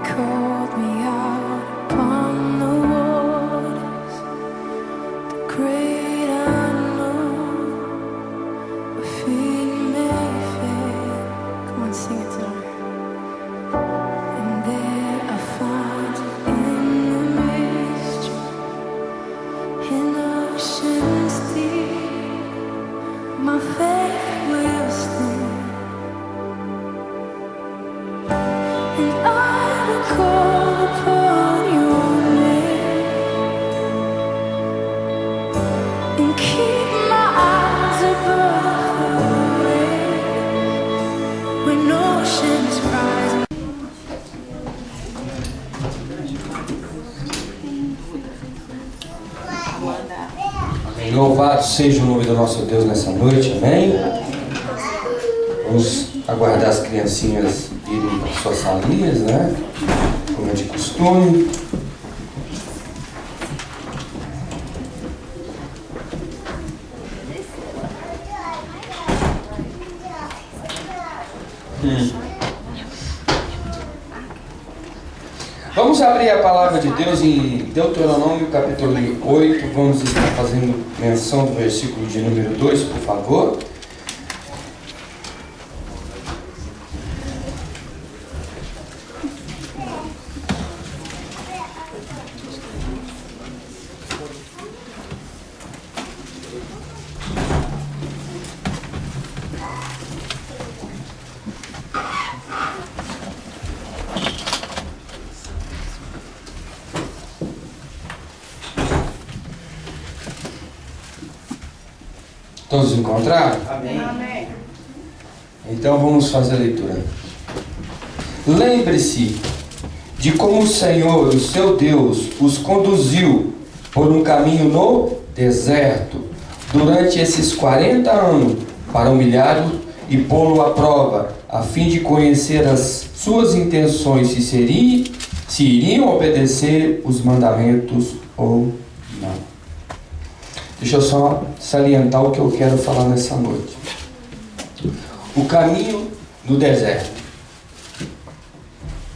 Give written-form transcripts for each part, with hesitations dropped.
called me out upon the waters, the great unknown, where feet may fail. Come on, sing it tonight. And there I find in the mystery, in oceans deep, my faith will stand. And I will call upon your name and keep my eyes above the waves when oceans rise. Amém. Louvado seja o nome do nosso Deus nessa noite, amém? Vamos aguardar as criancinhas irem para suas salinhas, né? Como é de costume. Vamos abrir a palavra de Deus em Deuteronômio capítulo 8. Vamos estar fazendo menção do versículo de número 2, por favor. Todos encontraram? Amém. Amém. Então vamos fazer a leitura. Lembre-se de como o Senhor, o seu Deus, os conduziu por um caminho no deserto durante esses 40 anos para humilhá-lo e pô-lo à prova, a fim de conhecer as suas intenções, se iriam obedecer os mandamentos ou não. Deixa eu só salientar o que eu quero falar nessa noite. O caminho no deserto.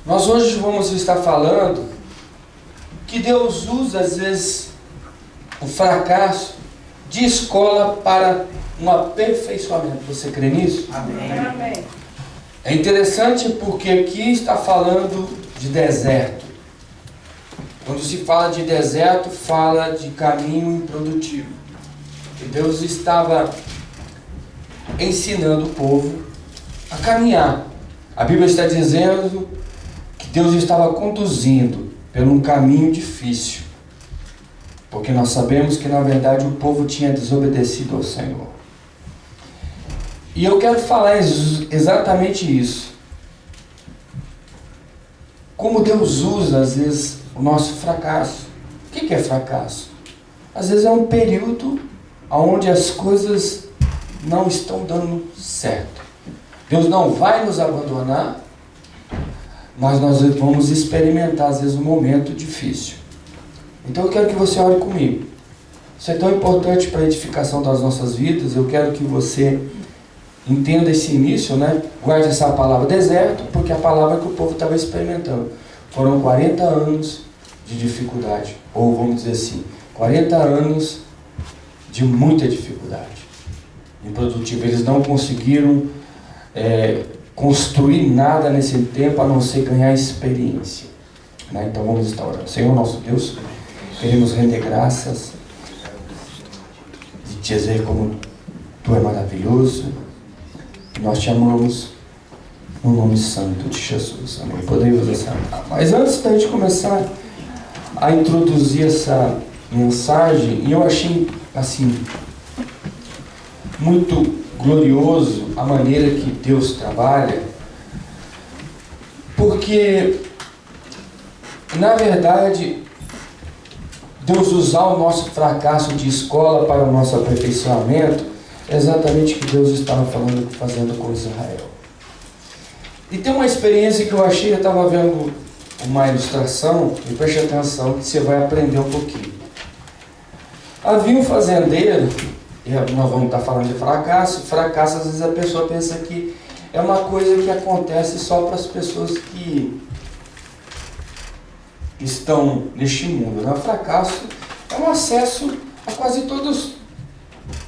Nós hoje vamos estar falando que Deus usa às vezes o fracasso de escola para um aperfeiçoamento. Você crê nisso? Amém. Amém. É interessante porque aqui está falando de deserto. Quando se fala de deserto, fala de caminho improdutivo. E Deus estava ensinando o povo a caminhar. A Bíblia está dizendo que Deus estava conduzindo por um caminho difícil. Porque nós sabemos que na verdade o povo tinha desobedecido ao Senhor. E eu quero falar exatamente isso. Como Deus usa às vezes o nosso fracasso. O que é fracasso? Às vezes é um período onde as coisas não estão dando certo. Deus não vai nos abandonar, mas nós vamos experimentar às vezes um momento difícil. Então eu quero que você ore comigo. Isso é tão importante para a edificação das nossas vidas. Eu quero que você entenda esse início, né? Guarde essa palavra deserto, porque é a palavra que o povo estava experimentando. Foram 40 anos de dificuldade, ou vamos dizer assim, 40 anos de muita dificuldade, improdutivo. Eles não conseguiram construir nada nesse tempo, a não ser ganhar experiência, né? Então vamos estar orando. Senhor nosso Deus, queremos render graças e te dizer como Tu é maravilhoso. Nós te amamos no nome santo de Jesus. Amém. Podemos essa. Mas antes da gente começar a introduzir essa mensagem, e eu achei assim muito glorioso a maneira que Deus trabalha, porque na verdade Deus usar o nosso fracasso de escola para o nosso aperfeiçoamento é exatamente o que Deus estava fazendo com Israel. E tem uma experiência que eu achei, eu estava vendo uma ilustração, e preste atenção que você vai aprender um pouquinho. Havia um fazendeiro, e nós vamos estar falando de fracasso. Fracasso, às vezes a pessoa pensa que é uma coisa que acontece só para as pessoas que que estão neste mundo, né? O fracasso é um acesso a quase todos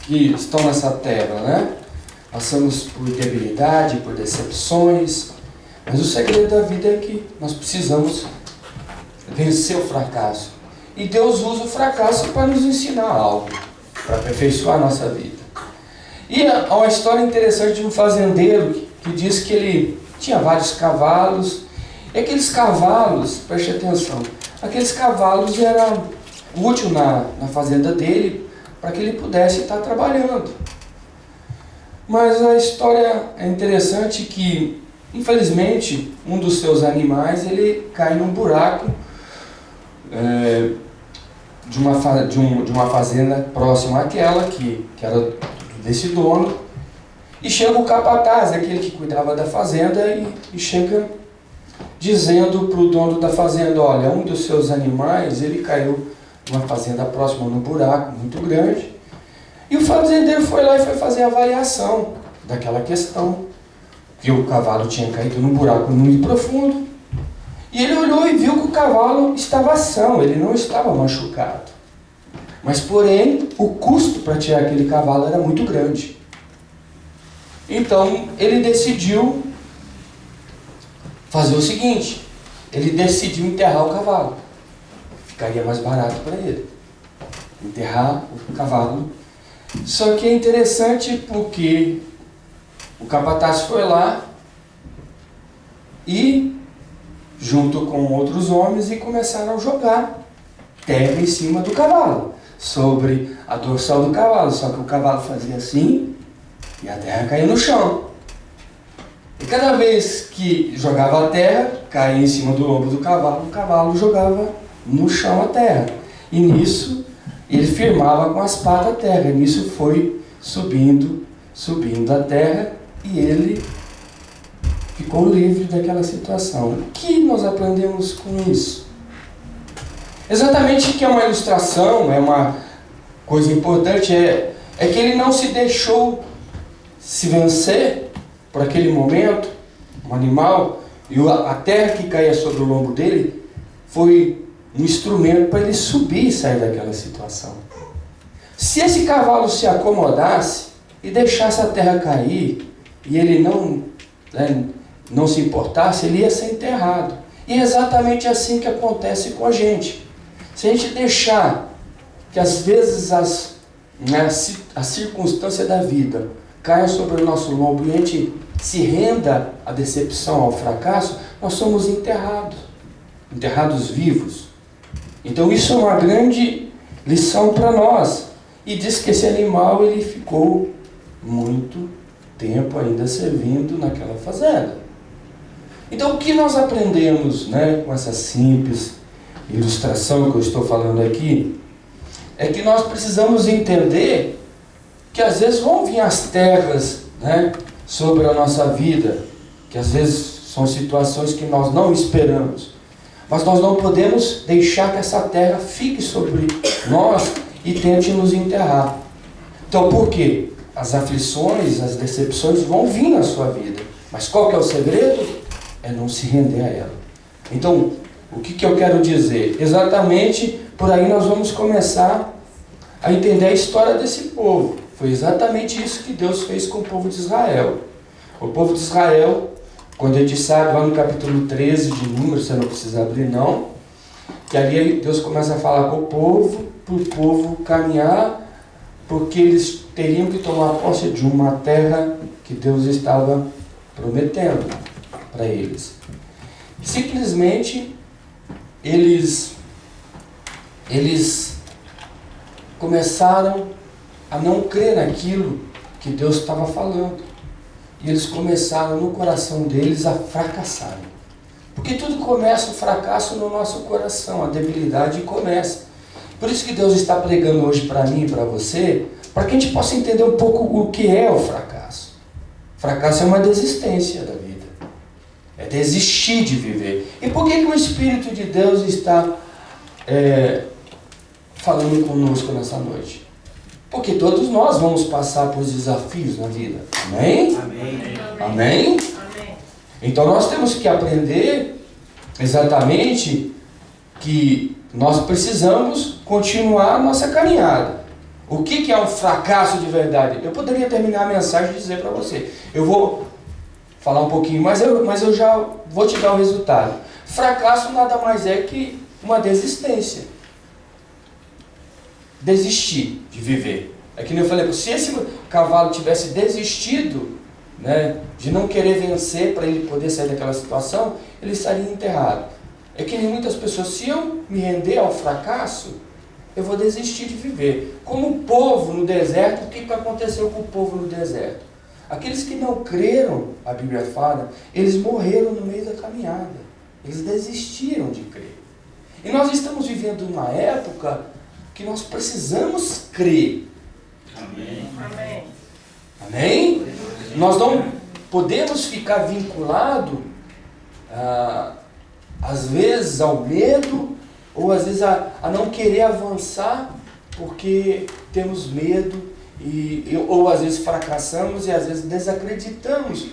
que estão nessa terra, né? Passamos por debilidade, por decepções, mas o segredo da vida é que nós precisamos vencer o fracasso. E Deus usa o fracasso para nos ensinar algo, para aperfeiçoar a nossa vida. E há uma história interessante de um fazendeiro que diz que ele tinha vários cavalos. E aqueles cavalos, preste atenção, aqueles cavalos eram úteis na fazenda dele para que ele pudesse estar trabalhando. Mas a história é interessante que, infelizmente, um dos seus animais ele cai num buraco de uma fazenda próxima àquela que era desse dono, e chega o capataz, aquele que cuidava da fazenda, e chega dizendo para o dono da fazenda: olha, um dos seus animais ele caiu numa fazenda próxima, num buraco muito grande. E o fazendeiro foi lá e foi fazer a avaliação daquela questão, que o cavalo tinha caído num buraco muito profundo. E ele olhou e viu que o cavalo estava são, ele não estava machucado. Mas, porém, o custo para tirar aquele cavalo era muito grande. Então, ele decidiu fazer o seguinte: ele decidiu enterrar o cavalo. Ficaria mais barato para ele enterrar o cavalo. Só que é interessante porque o capataz foi lá e, junto com outros homens, e começaram a jogar terra em cima do cavalo, sobre a dorsal do cavalo. Só que o cavalo fazia assim e a terra caía no chão. E cada vez que jogava a terra, caía em cima do lombo do cavalo, o cavalo jogava no chão a terra. E nisso ele firmava com as patas a terra. E nisso foi subindo a terra, e ele ficou livre daquela situação. O que nós aprendemos com isso? Exatamente, que é uma ilustração, é uma coisa importante, é que ele não se deixou se vencer por aquele momento, um animal, e a terra que caía sobre o lombo dele foi um instrumento para ele subir e sair daquela situação. Se esse cavalo se acomodasse e deixasse a terra cair, e ele não se importasse, ele ia ser enterrado. E é exatamente assim que acontece com a gente. Se a gente deixar que às vezes a circunstância da vida caia sobre o nosso lombo e a gente se renda à decepção, ao fracasso, nós somos enterrados vivos. Então isso é uma grande lição para nós. E diz que esse animal ele ficou muito tempo ainda servindo naquela fazenda. Então o que nós aprendemos, com essa simples ilustração que eu estou falando aqui, é que nós precisamos entender que às vezes vão vir as terras sobre a nossa vida, que às vezes são situações que nós não esperamos, mas nós não podemos deixar que essa terra fique sobre nós e tente nos enterrar. Então por quê? As aflições, as decepções vão vir na sua vida, mas qual que é o segredo? É não se render a ela. Então, o que eu quero dizer? Exatamente por aí nós vamos começar a entender a história desse povo. Foi exatamente isso que Deus fez com o povo de Israel. O povo de Israel, quando a gente sabe lá no capítulo 13 de Números, você não precisa abrir não, que ali Deus começa a falar com o povo, para o povo caminhar, porque eles teriam que tomar posse de uma terra que Deus estava prometendo para eles. Simplesmente eles começaram a não crer naquilo que Deus estava falando. E eles começaram no coração deles a fracassar. Porque tudo começa, o fracasso no nosso coração, a debilidade começa. Por isso que Deus está pregando hoje para mim e para você, para que a gente possa entender um pouco o que é o fracasso. Fracasso é uma desistência da vida. É desistir de viver. E por que o Espírito de Deus está falando conosco nessa noite? Porque todos nós vamos passar por desafios na vida. Amém? Amém. Amém? Então nós temos que aprender exatamente que nós precisamos continuar a nossa caminhada. O que é um fracasso de verdade? Eu poderia terminar a mensagem e dizer para você. Eu vou falar um pouquinho, mas eu já vou te dar o resultado. Fracasso nada mais é que uma desistência. Desistir de viver. É que nem eu falei, se esse cavalo tivesse desistido, né, de não querer vencer para ele poder sair daquela situação, ele estaria enterrado. É que nem muitas pessoas, se eu me render ao fracasso, eu vou desistir de viver. Como o povo no deserto, o que aconteceu com o povo no deserto? Aqueles que não creram, a Bíblia fala, eles morreram no meio da caminhada. Eles desistiram de crer. E nós estamos vivendo uma época que nós precisamos crer. Amém. Amém. Amém? Nós não podemos ficar vinculados, às vezes, ao medo, ou às vezes a não querer avançar, porque temos medo, ou às vezes fracassamos e às vezes desacreditamos.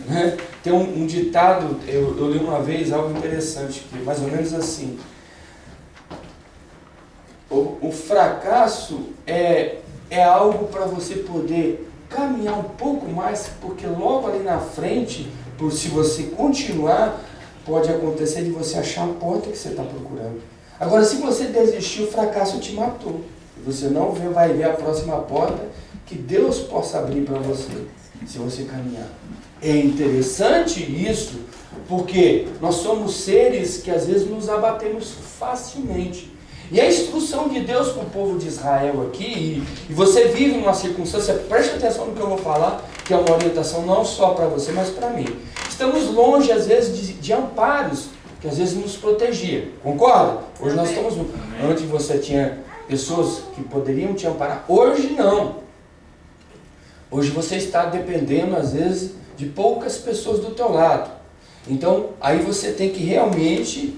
Né? Tem um ditado, eu li uma vez algo interessante, que é mais ou menos assim. O fracasso é algo para você poder caminhar um pouco mais, porque logo ali na frente, se você continuar, pode acontecer de você achar a porta que você está procurando. Agora, se você desistir, o fracasso te matou. Você não vai ver a próxima porta que Deus possa abrir para você, se você caminhar. É interessante isso, porque nós somos seres que às vezes nos abatemos facilmente. E a instrução de Deus para o povo de Israel aqui, e você vive numa circunstância, preste atenção no que eu vou falar, que é uma orientação não só para você, mas para mim. Estamos longe, às vezes, de amparos, que às vezes nos protegia. Concorda? Hoje nós estamos... Antes você tinha pessoas que poderiam te amparar. Hoje não. Hoje você está dependendo, às vezes, de poucas pessoas do teu lado. Então, aí você tem que realmente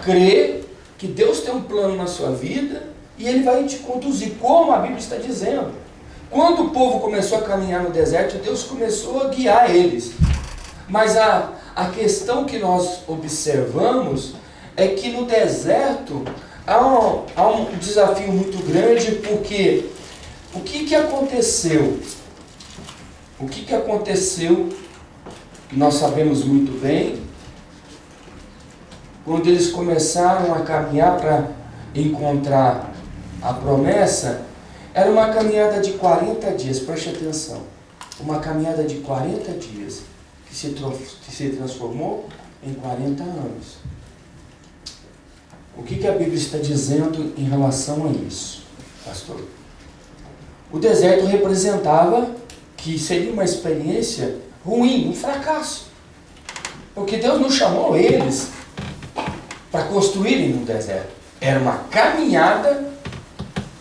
crer que Deus tem um plano na sua vida e Ele vai te conduzir, como a Bíblia está dizendo. Quando o povo começou a caminhar no deserto, Deus começou a guiar eles. Mas a questão que nós observamos é que no deserto há um desafio muito grande, porque o que aconteceu? O que aconteceu, que nós sabemos muito bem, quando eles começaram a caminhar para encontrar a promessa, era uma caminhada de 40 dias, preste atenção, uma caminhada de 40 dias, que se transformou em 40 anos. O que a Bíblia está dizendo em relação a isso, pastor? O deserto representava que seria uma experiência ruim, um fracasso, porque Deus não chamou eles para construírem no deserto. Era uma caminhada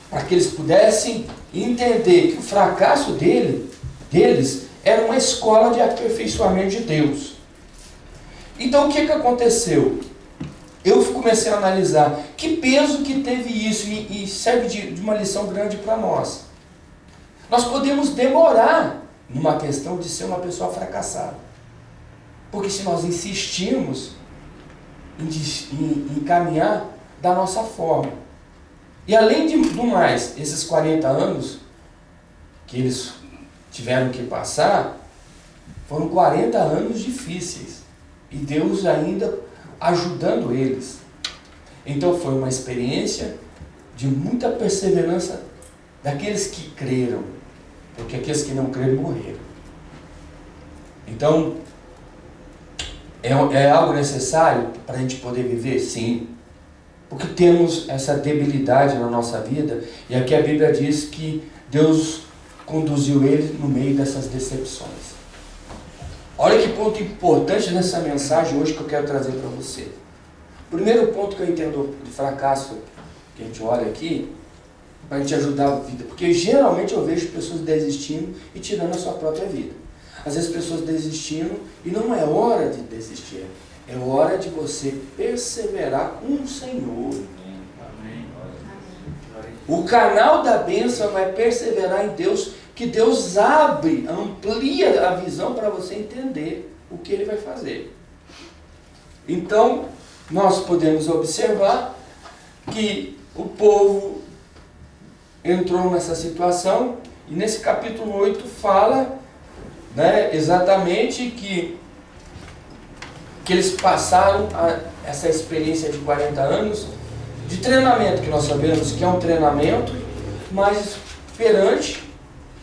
para que eles pudessem entender que o fracasso deles era uma escola de aperfeiçoamento de Deus. Então o que aconteceu? Eu comecei a analisar que peso que teve isso, e serve de uma lição grande para nós. Nós podemos demorar numa questão de ser uma pessoa fracassada, porque se nós insistirmos em caminhar da nossa forma. E além do mais, esses 40 anos que eles tiveram que passar, foram 40 anos difíceis. E Deus ainda ajudando eles. Então foi uma experiência de muita perseverança daqueles que creram, porque aqueles que não creram morreram. Então, é algo necessário para a gente poder viver? Sim. Porque temos essa debilidade na nossa vida, e aqui a Bíblia diz que Deus conduziu ele no meio dessas decepções. Olha que ponto importante nessa mensagem hoje que eu quero trazer para você. O primeiro ponto que eu entendo de fracasso, que a gente olha aqui, para a gente ajudar a vida, porque geralmente eu vejo pessoas desistindo e tirando a sua própria vida. Às vezes pessoas desistindo, e não é hora de desistir, é hora de você perseverar com o Senhor. O canal da bênção é perseverar em Deus, que Deus abre, amplia a visão para você entender o que Ele vai fazer. Então, nós podemos observar que o povo entrou nessa situação, e nesse capítulo 8 fala, né, exatamente que eles passaram essa experiência de 40 anos de treinamento, que nós sabemos que é um treinamento, mas perante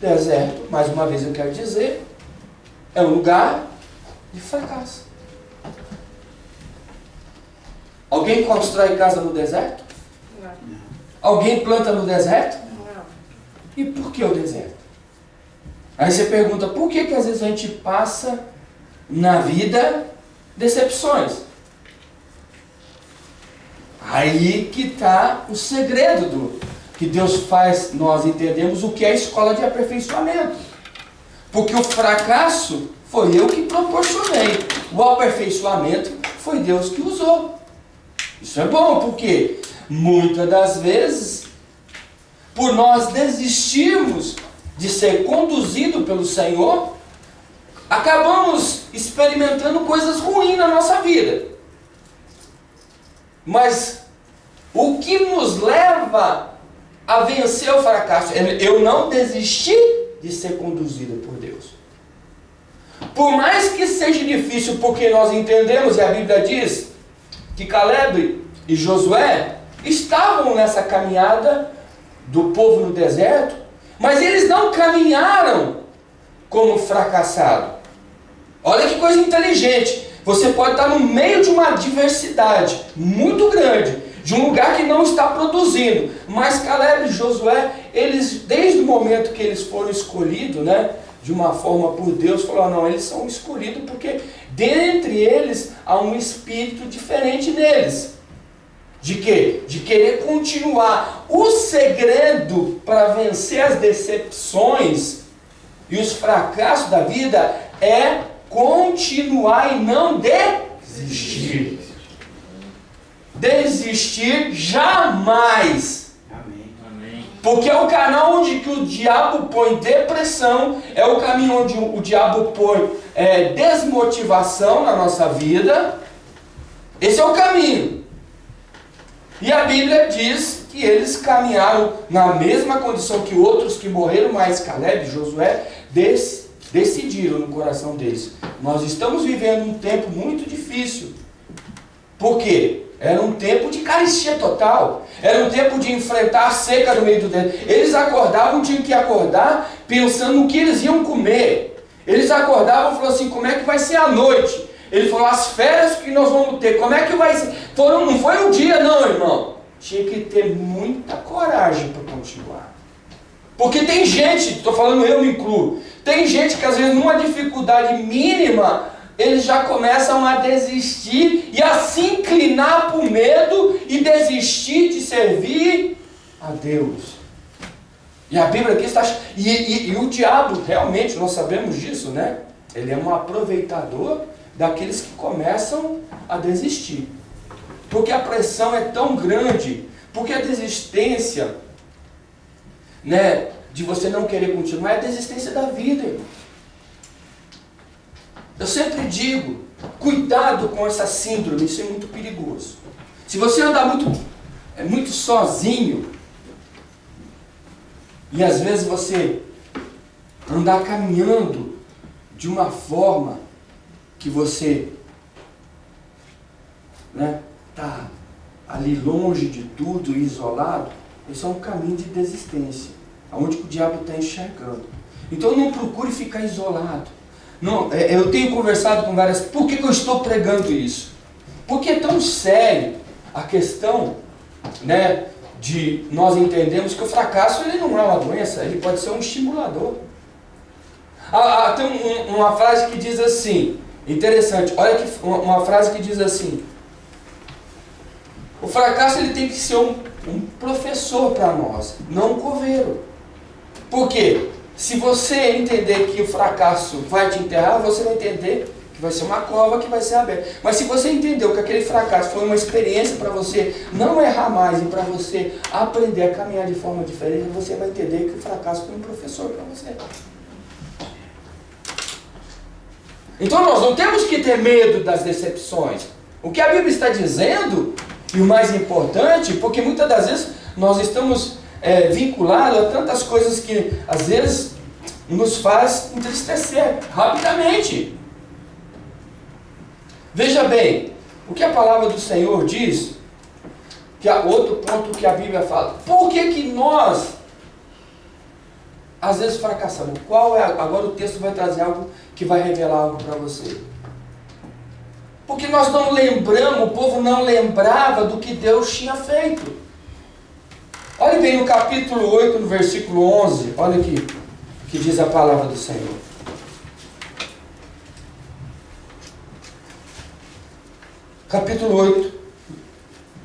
deserto, mais uma vez eu quero dizer, é um lugar de fracasso. Alguém constrói casa no deserto? Não. Alguém planta no deserto? Não. E por que o deserto? Aí você pergunta, por que às vezes a gente passa na vida decepções? Aí que está o segredo do que Deus faz, nós entendemos o que é a escola de aperfeiçoamento. Porque o fracasso foi eu que proporcionei. O aperfeiçoamento foi Deus que usou. Isso é bom, porque muitas das vezes, por nós desistirmos de ser conduzido pelo Senhor, acabamos experimentando coisas ruins na nossa vida. Mas o que nos leva a vencer o fracasso é eu não desistir de ser conduzido por Deus. Por mais que seja difícil, porque nós entendemos, e a Bíblia diz que Caleb e Josué estavam nessa caminhada do povo no deserto, mas eles não caminharam como fracassado. Olha que coisa inteligente. Você pode estar no meio de uma diversidade muito grande, de um lugar que não está produzindo, mas Caleb e Josué, eles, desde o momento que eles foram escolhidos, né, de uma forma por Deus, falaram, não, eles são escolhidos porque dentre eles há um espírito diferente neles. De quê? De querer continuar. O segredo para vencer as decepções e os fracassos da vida é continuar e não desistir. Desistir jamais. Amém. Porque é o canal onde que o diabo põe depressão, é o caminho onde o diabo põe desmotivação na nossa vida. Esse é o caminho. E a Bíblia diz que eles caminharam na mesma condição que outros que morreram, mas Caleb e Josué decidiram no coração deles. Nós estamos vivendo um tempo muito difícil. Por quê? Era um tempo de carestia total. Era um tempo de enfrentar a seca no meio do deserto. Eles acordavam, tinham que acordar pensando no que eles iam comer. Eles acordavam e falaram assim, como é que vai ser a noite? Ele falou, as férias que nós vamos ter, como é que vai ser? Não foi um dia não, irmão. Tinha que ter muita coragem para continuar. Porque tem gente, estou falando eu me incluo, tem gente que às vezes numa dificuldade mínima, eles já começam a desistir e a se inclinar para o medo e desistir de servir a Deus. E a Bíblia aqui está... E o diabo, realmente, nós sabemos disso, né? Ele é um aproveitador daqueles que começam a desistir. Porque a pressão é tão grande, porque a desistência, né, de você não querer continuar, é a desistência da vida, irmão. Eu sempre digo, cuidado com essa síndrome, isso é muito perigoso. Se você andar muito sozinho, e às vezes você andar caminhando de uma forma que você está ali longe de tudo, isolado, esse é um caminho de desistência, onde o diabo está enxergando. Então não procure ficar isolado. Não, eu tenho conversado com várias... Por que eu estou pregando isso? Porque é tão sério a questão, né, de nós entendemos que o fracasso ele não é uma doença, ele pode ser um estimulador. Tem uma frase que diz assim, interessante, olha que uma frase que diz assim, o fracasso ele tem que ser um professor para nós, não um coveiro. Por quê? Se você entender que o fracasso vai te enterrar, você vai entender que vai ser uma cova que vai ser aberta. Mas se você entendeu que aquele fracasso foi uma experiência para você não errar mais e para você aprender a caminhar de forma diferente, você vai entender que o fracasso foi um professor para você. Então nós não temos que ter medo das decepções. O que a Bíblia está dizendo, e o mais importante, porque muitas das vezes nós estamos vinculados a tantas coisas que às vezes nos faz entristecer rapidamente. Veja bem, o que a palavra do Senhor diz, que é outro ponto que a Bíblia fala. Por que nós às vezes fracassamos? Agora o texto vai trazer algo que vai revelar algo para você. Porque nós não lembramos, o povo não lembrava do que Deus tinha feito. Olhe bem no capítulo 8, no versículo 11, olha aqui o que diz a palavra do Senhor. Capítulo 8,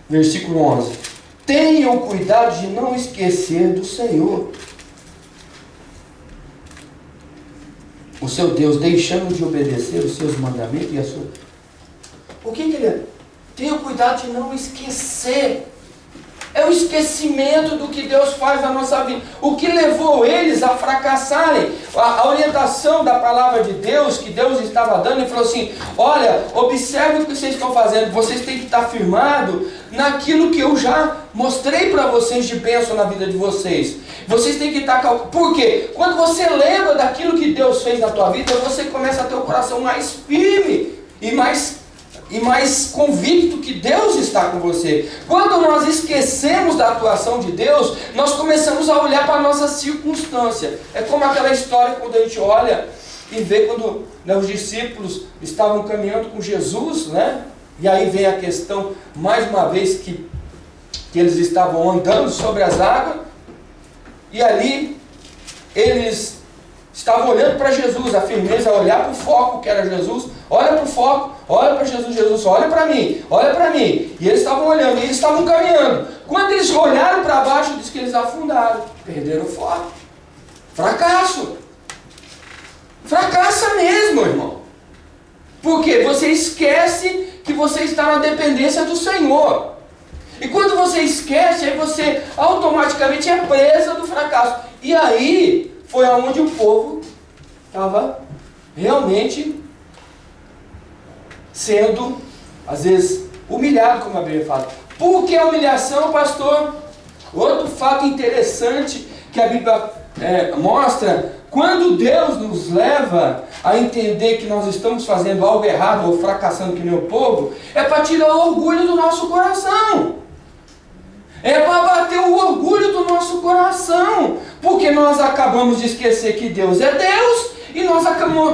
versículo 11. Tenham cuidado de não esquecer do Senhor, o seu Deus, deixando de obedecer os seus mandamentos e a sua... O que ele é? Tenham cuidado de não esquecer. É o esquecimento do que Deus faz na nossa vida. O que levou eles a fracassarem? A orientação da palavra de Deus, que Deus estava dando, ele falou assim: olha, observe o que vocês estão fazendo. Vocês têm que estar firmados naquilo que eu já mostrei para vocês de bênção na vida de vocês. Vocês têm que estar... Por quê? Quando você lembra daquilo que Deus fez na tua vida, você começa a ter o coração mais firme e mais convicto que Deus está com você. Quando nós esquecemos da atuação de Deus, nós começamos a olhar para a nossa circunstância. É como aquela história quando a gente olha e vê quando os discípulos estavam caminhando com Jesus, né? E aí vem a questão, mais uma vez, que eles estavam andando sobre as águas, e ali eles estavam olhando para Jesus, a firmeza, a olhar para o foco que era Jesus. Olha para o foco, olha para Jesus, Jesus, olha para mim, olha para mim. E eles estavam olhando, e eles estavam caminhando. Quando eles olharam para baixo, diz que eles afundaram, perderam o foco. Fracasso. Fracassa mesmo, irmão. Porque você esquece que você está na dependência do Senhor. E quando você esquece, aí você automaticamente é presa do fracasso. E aí foi aonde o povo estava realmente sendo, às vezes, humilhado, como a Bíblia fala. Por que a humilhação, pastor? Outro fato interessante que a Bíblia mostra: quando Deus nos leva a entender que nós estamos fazendo algo errado ou fracassando que nem o povo, é para tirar o orgulho do nosso coração. É para bater o orgulho do nosso coração. Porque nós acabamos de esquecer que Deus é Deus, e nós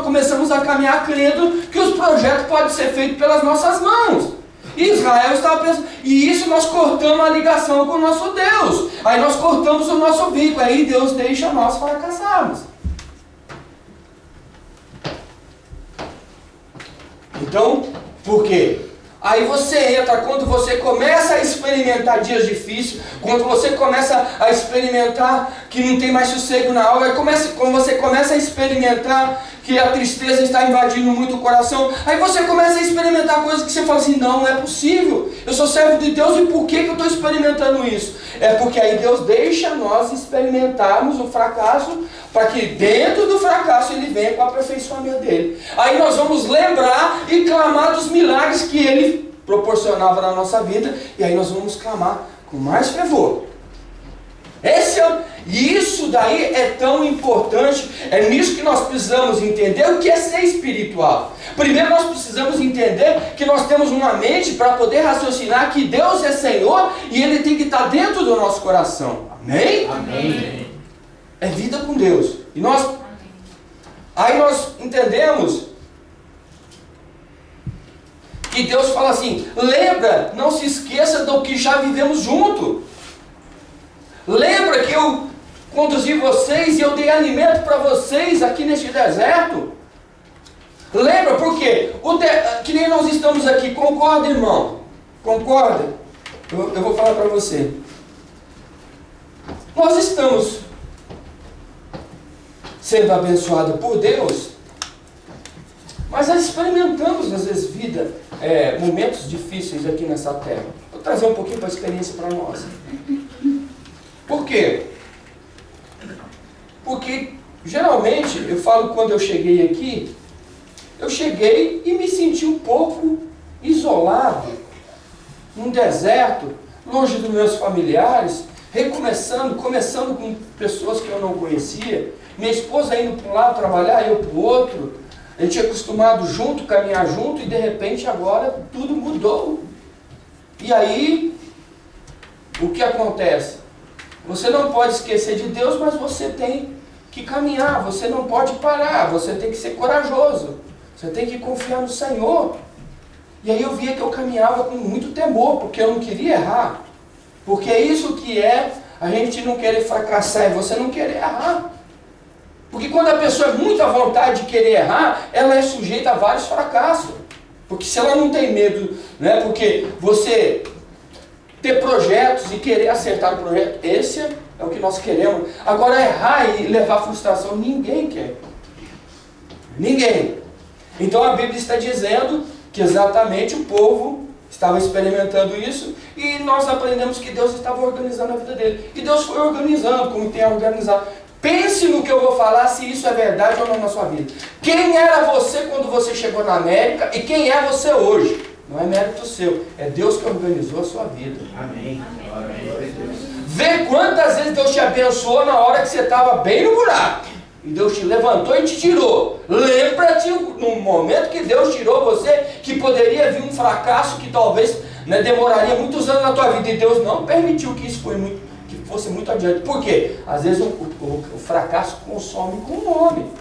começamos a caminhar crendo que os projetos podem ser feitos pelas nossas mãos. E Israel estava pensando, e isso nós cortamos a ligação com o nosso Deus. Aí nós cortamos o nosso vínculo, aí Deus deixa nós fracassarmos. Então, por quê? Aí você entra, quando você começa a experimentar dias difíceis, quando você começa a experimentar que não tem mais sossego na alma, quando você começa a experimentar que a tristeza está invadindo muito o coração, aí você começa a experimentar coisas que você fala assim: não é possível, eu sou servo de Deus, e por que eu estou experimentando isso? É porque aí Deus deixa nós experimentarmos o fracasso, para que dentro do fracasso Ele venha com o aperfeiçoamento dele. Aí nós vamos lembrar e clamar dos milagres que Ele proporcionava na nossa vida, e aí nós vamos clamar com mais fervor. Isso daí é tão importante. É nisso que nós precisamos entender o que é ser espiritual. Primeiro nós precisamos entender que nós temos uma mente para poder raciocinar que Deus é Senhor, e Ele tem que estar dentro do nosso coração. Amém? Amém. É vida com Deus. E aí nós entendemos que Deus fala assim: lembra, não se esqueça do que já vivemos junto. Lembra que eu conduzi vocês e eu dei alimento para vocês aqui neste deserto? Lembra, porque que nem nós estamos aqui. Concorda, irmão? Concorda? Eu vou falar para você. Nós estamos sendo abençoados por Deus, mas nós experimentamos às vezes momentos difíceis aqui nessa terra. Vou trazer um pouquinho para a experiência para nós. Por quê? Porque geralmente, eu falo, quando eu cheguei aqui, eu cheguei e me senti um pouco isolado, num deserto, longe dos meus familiares, começando com pessoas que eu não conhecia, minha esposa indo para um lado trabalhar, eu para o outro, a gente acostumado junto, caminhar junto, e de repente agora tudo mudou. E aí, o que acontece? Você não pode esquecer de Deus, mas você tem que caminhar, você não pode parar, você tem que ser corajoso, você tem que confiar no Senhor. E aí eu via que eu caminhava com muito temor, porque eu não queria errar. Porque é isso que é a gente não querer fracassar, é você não querer errar. Porque quando a pessoa é muito à vontade de querer errar, ela é sujeita a vários fracassos. Porque se ela não tem medo, né, porque você ter projetos e querer acertar o projeto, esse é o que nós queremos. Agora errar e levar frustração, ninguém quer. Ninguém. Então a Bíblia está dizendo que exatamente o povo estava experimentando isso, e nós aprendemos que Deus estava organizando a vida dele. E Deus foi organizando, como tem organizado. Pense no que eu vou falar, se isso é verdade ou não na sua vida. Quem era você quando você chegou na América e quem é você hoje? Não é mérito seu, é Deus que organizou a sua vida. Amém. Amém. Vê quantas vezes Deus te abençoou na hora que você estava bem no buraco. E Deus te levantou e te tirou. Lembra-te no momento que Deus tirou você, que poderia vir um fracasso que talvez, né, demoraria muitos anos na tua vida. E Deus não permitiu que isso fosse muito adiante. Por quê? Às vezes o fracasso consome com o homem.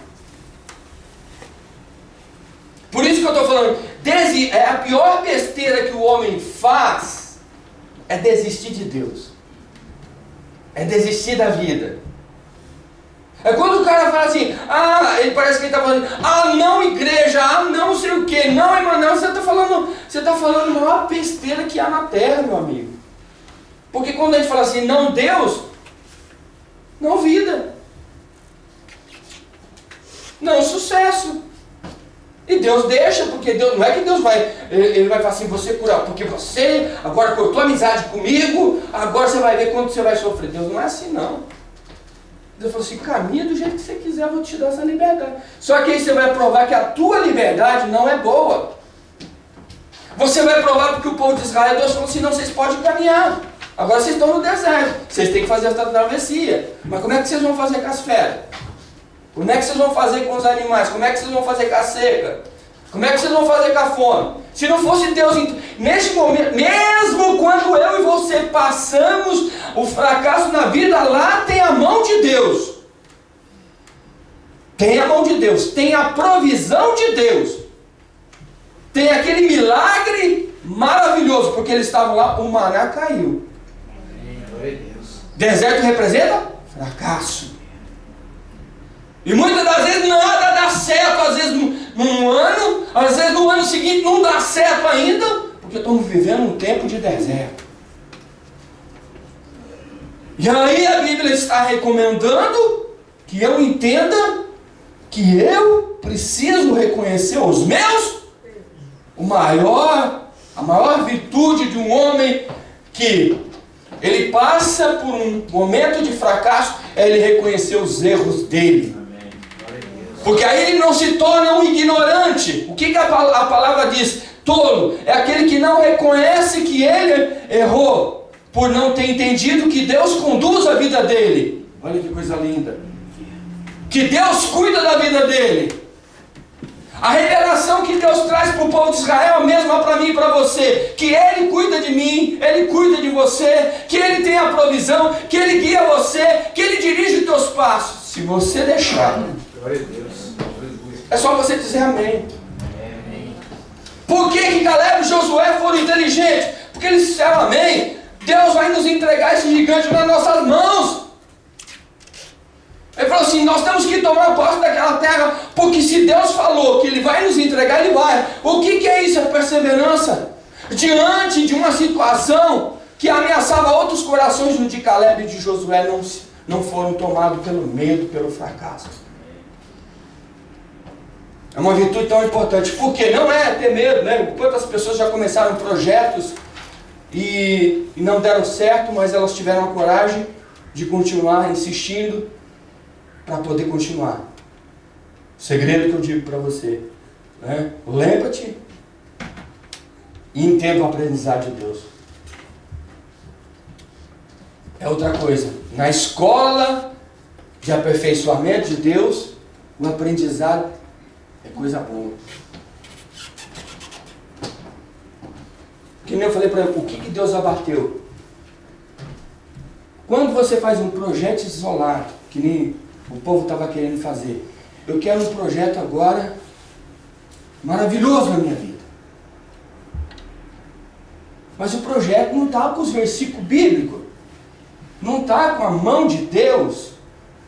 Por isso que eu estou falando, a pior besteira que o homem faz é desistir de Deus. É desistir da vida. É quando o cara fala assim, ele parece que ele está falando, não igreja, não sei o que, não Emanuel, você está falando a maior besteira que há na terra, meu amigo. Porque quando a gente fala assim, não Deus, não vida, não sucesso. E Deus deixa, porque Deus, não é que Deus ele vai falar assim, você curar, porque você agora cortou amizade comigo, agora você vai ver quanto você vai sofrer. Deus não é assim não. Deus falou assim, caminha do jeito que você quiser, eu vou te dar essa liberdade. Só que aí você vai provar que a tua liberdade não é boa. Você vai provar porque o povo de Israel, Deus falou assim, não, vocês podem caminhar. Agora vocês estão no deserto, vocês têm que fazer essa travessia. Mas como é que vocês vão fazer com as feras? Como é que vocês vão fazer com os animais? Como é que vocês vão fazer com a seca? Como é que vocês vão fazer com a fome? Se não fosse Deus, neste momento, mesmo quando eu e você passamos o fracasso na vida, lá tem a mão de Deus. Tem a mão de Deus, tem a provisão de Deus. Tem aquele milagre maravilhoso, porque eles estavam lá, o maná caiu. Deserto representa fracasso. E muitas das vezes nada dá certo, às vezes num ano, às vezes no ano seguinte não dá certo ainda, porque estamos vivendo um tempo de deserto. E aí a Bíblia está recomendando que eu entenda que eu preciso reconhecer os meus, a maior virtude de um homem que ele passa por um momento de fracasso é ele reconhecer os erros dele. Porque aí ele não se torna um ignorante. O que a palavra diz? Tolo. É aquele que não reconhece que ele errou, por não ter entendido que Deus conduz a vida dele. Olha que coisa linda. Que Deus cuida da vida dele. A revelação que Deus traz para o povo de Israel é a mesma para mim e para você. Que Ele cuida de mim, Ele cuida de você, que Ele tem a provisão, que Ele guia você, que Ele dirige os teus passos. Se você deixar, é só você dizer amém. Por que Caleb e Josué foram inteligentes? Porque eles disseram amém. Deus vai nos entregar esse gigante nas nossas mãos. Ele falou assim, nós temos que tomar posse daquela terra, porque se Deus falou que Ele vai nos entregar, Ele vai. O que é isso? É perseverança. Diante de uma situação que ameaçava outros corações, no de Caleb e de Josué não foram tomados pelo medo, pelo fracasso. É uma virtude tão importante, porque não é ter medo, né? Quantas pessoas já começaram projetos e não deram certo, mas elas tiveram a coragem de continuar insistindo para poder continuar. O segredo que eu digo para você, né? Lembra-te e entendo o aprendizado de Deus. É outra coisa. Na escola de aperfeiçoamento de Deus, o aprendizado é coisa boa. Que nem eu falei para ele, o que Deus abateu? Quando você faz um projeto isolado, que nem o povo estava querendo fazer, eu quero um projeto agora maravilhoso na minha vida. Mas o projeto não está com os versículos bíblicos, não está com a mão de Deus,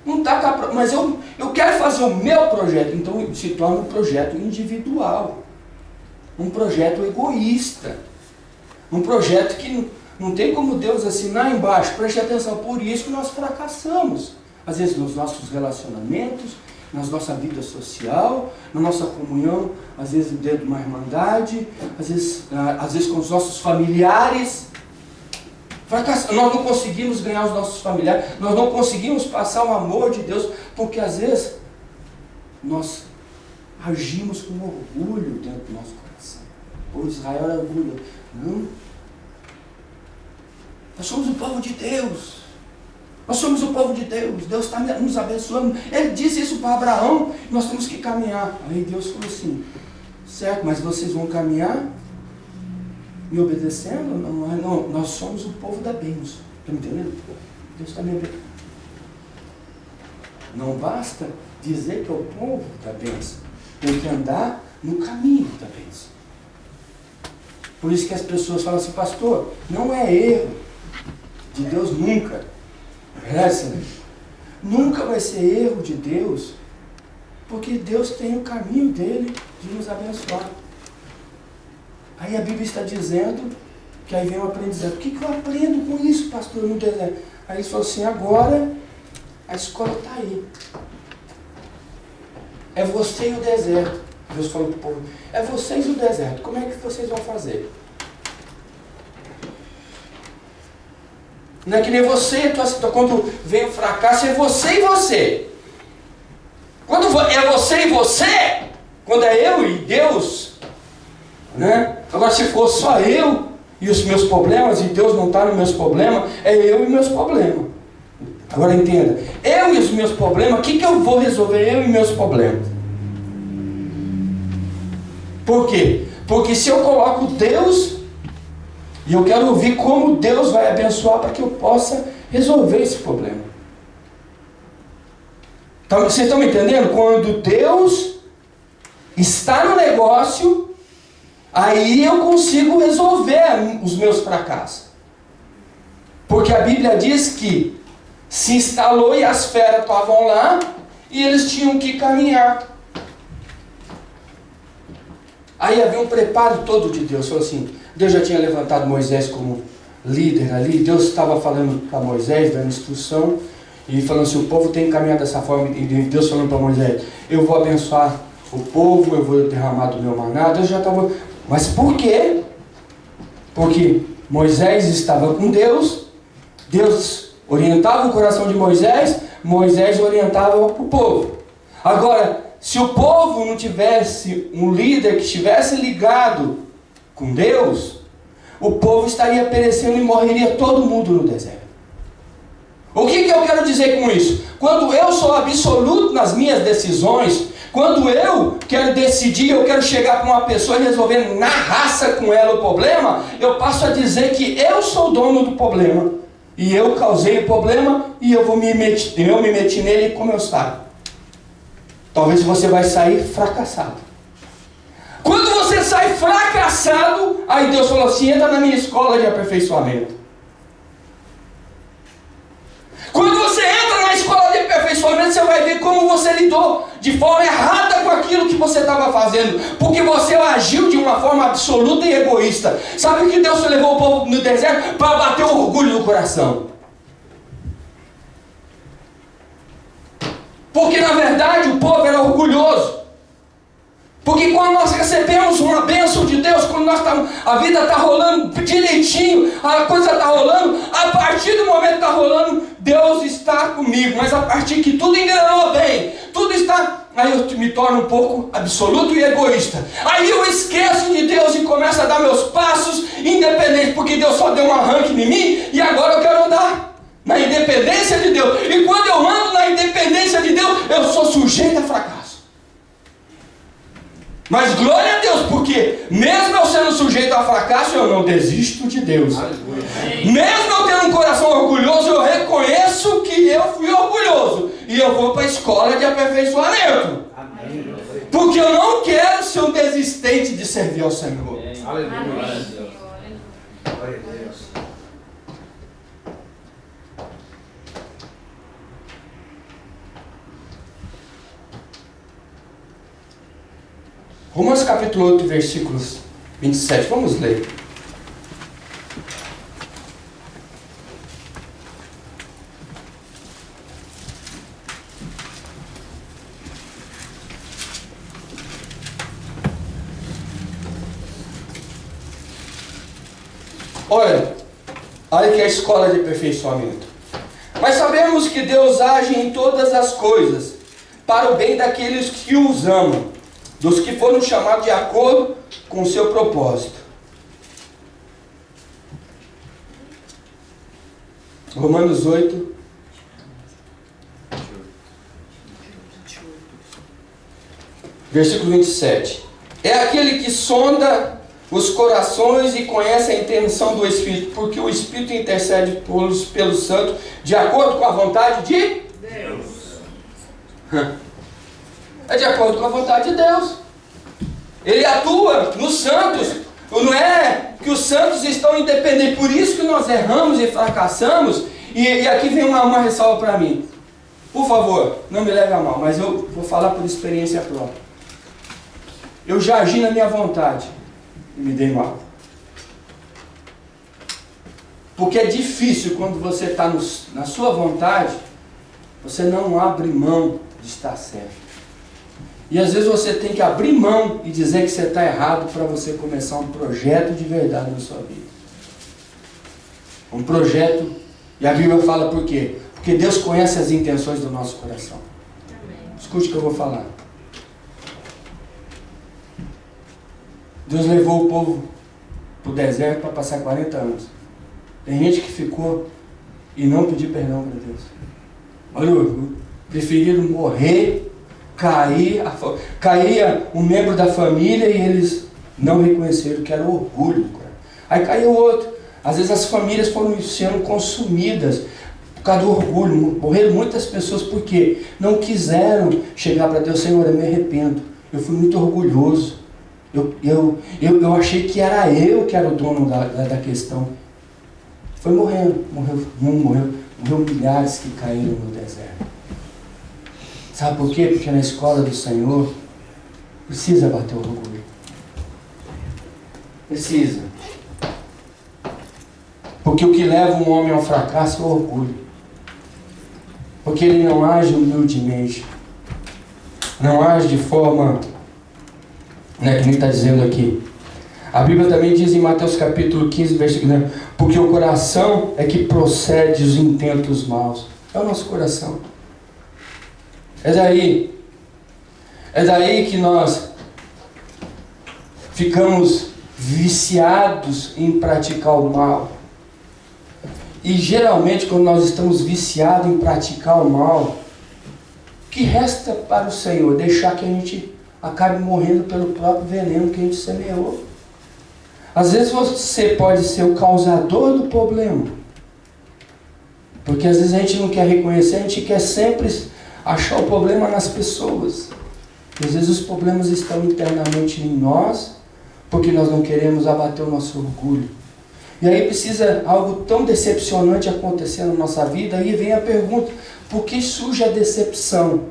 não está com a... Mas eu quero fazer o meu projeto, então se torna um projeto individual, um projeto egoísta, um projeto que não tem como Deus assinar embaixo. Preste atenção, por isso que nós fracassamos, às vezes nos nossos relacionamentos, na nossa vida social, na nossa comunhão, às vezes dentro de uma irmandade, às vezes com os nossos familiares. Nós não conseguimos ganhar os nossos familiares, nós não conseguimos passar o amor de Deus, porque às vezes nós agimos com orgulho dentro do nosso coração. O Israel é orgulho. Não. Nós somos o povo de Deus. Nós somos o povo de Deus. Deus está nos abençoando. Ele disse isso para Abraão. Nós temos que caminhar. Aí Deus falou assim: certo, mas vocês vão caminhar me obedecendo? Não, nós somos o povo da bênção. Está me entendendo? Deus está me obedecendo. Não basta dizer que é o povo da bênção. Tem que andar no caminho da bênção. Por isso que as pessoas falam assim: pastor, não é erro de Deus nunca. Nunca vai ser erro de Deus, porque Deus tem o caminho dele de nos abençoar. Aí a Bíblia está dizendo que aí vem o aprendizado. O que eu aprendo com isso, pastor, no deserto? Aí ele falou assim: agora a escola está aí. É você e o deserto. Deus falou para o povo: é vocês e o deserto. Como é que vocês vão fazer? Não é que nem você, quando vem o fracasso, é você e você. Quando é você e você, quando é eu e Deus, né? Agora, se for só eu e os meus problemas, e Deus não está nos meus problemas, é eu e meus problemas. Agora entenda, eu e os meus problemas, o que eu vou resolver eu e meus problemas? Por quê? Porque se eu coloco Deus, e eu quero ouvir como Deus vai abençoar para que eu possa resolver esse problema. Então, vocês estão me entendendo? Quando Deus está no negócio, aí eu consigo resolver os meus fracassos. Porque a Bíblia diz que se instalou e as feras estavam lá e eles tinham que caminhar. Aí havia um preparo todo de Deus. Falou assim: Deus já tinha levantado Moisés como líder ali. Deus estava falando para Moisés, dando instrução, e falando assim: o povo tem que caminhar dessa forma. E Deus falando para Moisés: eu vou abençoar o povo, eu vou derramar do meu maná. Deus já estava... Mas por quê? Porque Moisés estava com Deus, Deus orientava o coração de Moisés, Moisés orientava o povo. Agora, se o povo não tivesse um líder que estivesse ligado com Deus, o povo estaria perecendo e morreria todo mundo no deserto. O que eu quero dizer com isso? Quando eu sou absoluto nas minhas decisões, quando eu quero decidir, eu quero chegar com uma pessoa e resolver na raça com ela o problema, eu passo a dizer que eu sou o dono do problema. E eu causei o problema e eu me meti nele como eu estava. Talvez você vai sair fracassado. Quando você sai fracassado, aí Deus falou assim: entra na minha escola de aperfeiçoamento. Quando você entra na escola de aperfeiçoamento, você vai ver como você lidou de forma errada com aquilo que você estava fazendo, porque você agiu de uma forma absoluta e egoísta. Sabe o que Deus levou o povo no deserto? Para bater o orgulho no coração. Porque na verdade o povo era orgulhoso. Porque quando nós recebemos uma bênção de Deus, quando a vida está rolando direitinho, a coisa está rolando, a partir do momento que está rolando, Deus está comigo. Mas a partir que tudo engrenou bem, tudo está aí eu me torno um pouco absoluto e egoísta. Aí eu esqueço de Deus e começo a dar meus passos independente, porque Deus só deu um arranque em mim e agora eu quero andar na independência de Deus. E quando eu ando na independência de Deus, eu sou sujeito a fracasso. Mas glória a Deus, porque mesmo eu sendo sujeito a fracasso, eu não desisto de Deus. Mesmo eu tendo um coração orgulhoso, eu reconheço que eu fui orgulhoso. E eu vou para a escola de aperfeiçoamento. Porque eu não quero ser um desistente de servir ao Senhor. Aleluia. Glória a Deus. Romanos capítulo 8, versículos 27. Vamos ler. Olha que é a escola de aperfeiçoamento. Mas sabemos que Deus age em todas as coisas para o bem daqueles que os amam, dos que foram chamados de acordo com o seu propósito. Romanos 8. Versículo 27. É aquele que sonda os corações e conhece a intenção do Espírito, porque o Espírito intercede pelo Santo de acordo com a vontade de Deus. É de acordo com a vontade de Deus. Ele atua nos santos. Não é que os santos estão independentes. Por isso que nós erramos e fracassamos. E aqui vem uma ressalva para mim. Por favor, não me leve a mal, mas eu vou falar por experiência própria. Eu já agi na minha vontade e me dei mal. Porque é difícil quando você está na sua vontade, você não abre mão de estar certo. E às vezes você tem que abrir mão e dizer que você está errado para você começar um projeto de verdade na sua vida. Um projeto, e a Bíblia fala por quê? Porque Deus conhece as intenções do nosso coração. Escute o que eu vou falar. Deus levou o povo para o deserto para passar 40 anos. Tem gente que ficou e não pediu perdão para Deus. Olha, preferiram morrer, caía um membro da família e eles não reconheceram que era orgulho. Aí caiu outro. Às vezes as famílias foram sendo consumidas por causa do orgulho. Morreram muitas pessoas porque não quiseram chegar para Deus. Senhor, eu me arrependo. Eu fui muito orgulhoso. Eu achei que era eu que era o dono da questão. Foi morrendo. Morreu milhares que caíram no deserto. Sabe por quê? Porque na escola do Senhor precisa bater o orgulho. Precisa. Porque o que leva um homem ao fracasso é o orgulho. Porque ele não age humildemente. Não age de forma, né, que nem está dizendo aqui. A Bíblia também diz em Mateus capítulo 15, versículo 9, porque o coração é que procede os intentos maus. É o nosso coração. É daí que nós ficamos viciados em praticar o mal. E geralmente quando nós estamos viciados em praticar o mal, o que resta para o Senhor? Deixar que a gente acabe morrendo pelo próprio veneno que a gente semeou. Às vezes você pode ser o causador do problema. Porque às vezes a gente não quer reconhecer, a gente quer sempre achar o problema nas pessoas. E às vezes os problemas estão internamente em nós, porque nós não queremos abater o nosso orgulho. E aí precisa algo tão decepcionante acontecer na nossa vida, aí vem a pergunta, por que surge a decepção?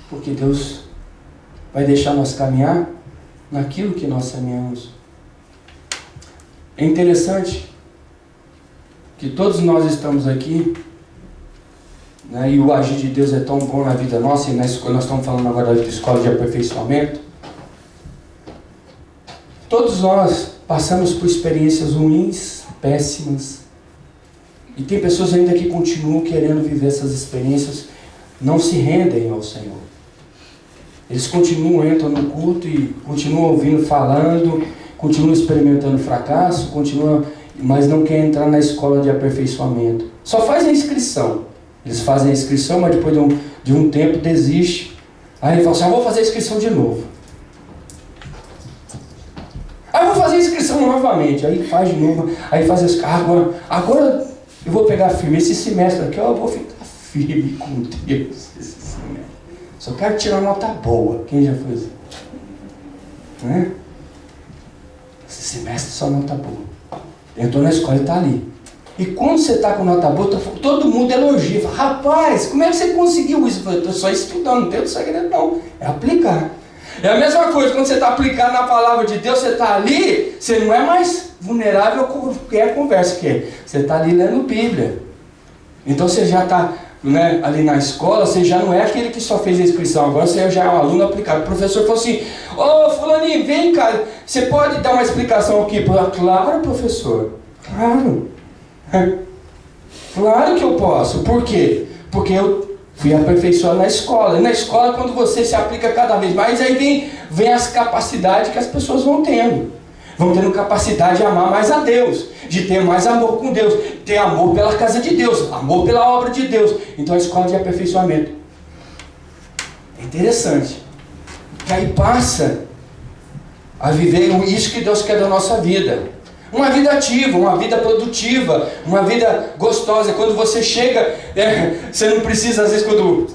Porque Deus vai deixar nós caminhar naquilo que nós semeamos. É interessante que todos nós estamos aqui, né, e o agir de Deus é tão bom na vida nossa, e nós estamos falando agora de escola de aperfeiçoamento. Todos nós passamos por experiências ruins, péssimas, e tem pessoas ainda que continuam querendo viver essas experiências, não se rendem ao Senhor. Eles continuam, entram no culto e continuam ouvindo, falando, continuam experimentando fracasso, mas não querem entrar na escola de aperfeiçoamento. Só faz a inscrição. Eles fazem a inscrição, mas depois de um tempo desiste. Aí ele fala assim, vou fazer a inscrição de novo. Aí vou fazer a inscrição novamente. Aí faz de novo. Aí faz isso. Agora eu vou pegar firme. Esse semestre aqui eu vou ficar firme com Deus. Esse semestre. Só quero tirar nota boa. Quem já fez? Né? Esse semestre só nota boa. Entrou na escola e está ali. E quando você está com nota boa, todo mundo elogia. Fala, rapaz, como é que você conseguiu isso? Eu estou só estudando, não tem outro segredo não. É aplicar. É a mesma coisa, quando você está aplicando na palavra de Deus, você está ali, você não é mais vulnerável a qualquer conversa que é. Você está ali lendo Bíblia. Então você já está, né, ali na escola, você já não é aquele que só fez a inscrição, agora você já é um aluno aplicado. O professor falou assim, ô fulaninho, vem cá, você pode dar uma explicação aqui? Claro, professor, claro. Claro que eu posso. Por quê? Porque eu fui aperfeiçoado na escola. E na escola, quando você se aplica cada vez mais, aí vem as capacidades que as pessoas vão tendo. Vão tendo capacidade de amar mais a Deus, de ter mais amor com Deus, ter amor pela casa de Deus, amor pela obra de Deus. Então a escola de aperfeiçoamento é interessante. Que aí passa a viver isso que Deus quer da nossa vida. Uma vida ativa, uma vida produtiva, uma vida gostosa. Quando você chega, você não precisa, às vezes, quando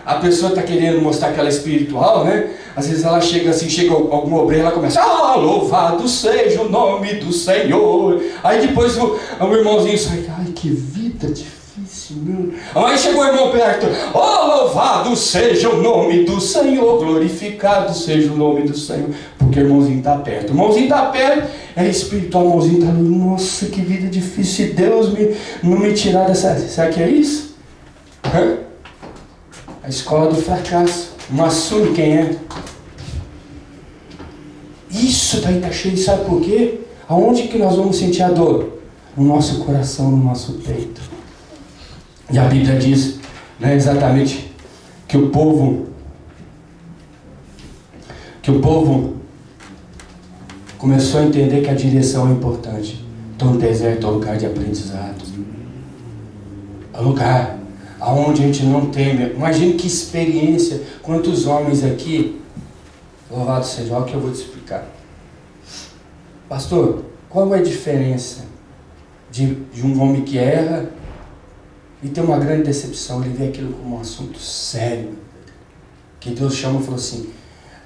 a pessoa está querendo mostrar que ela é espiritual, né? Às vezes ela chega assim, chega algum obreiro, ela começa, louvado seja o nome do Senhor. Aí depois o irmãozinho sai, ai, que vida difícil, meu. Aí chegou o irmão perto, louvado seja o nome do Senhor, glorificado seja o nome do Senhor. Porque o irmãozinho está perto. O irmãozinho está perto, é espiritual, o irmãozinho está ali, nossa, que vida difícil, se Deus não me tirar dessa... Sabe o que é isso? A escola do fracasso. Não assume quem é. Isso daí está cheio, sabe por quê? Aonde que nós vamos sentir a dor? No nosso coração, no nosso peito. E a Bíblia diz, né, exatamente, que o povo começou a entender que a direção é importante. Então o deserto é um lugar de aprendizado. É um lugar onde a gente não teme. Imagine que experiência. Quantos homens aqui, louvado seja, olha o que eu vou te explicar. Pastor, qual é a diferença de um homem que erra e tem uma grande decepção? Ele vê aquilo como um assunto sério. Que Deus chama e falou assim,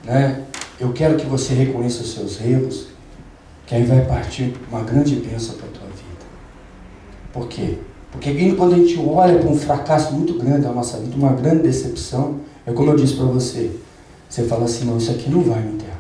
né? Eu quero que você reconheça os seus erros, que aí vai partir uma grande bênção para a tua vida. Por quê? Porque quando a gente olha para um fracasso muito grande da nossa vida, uma grande decepção, é como eu disse para você, você fala assim, não, isso aqui não vai me enterrar.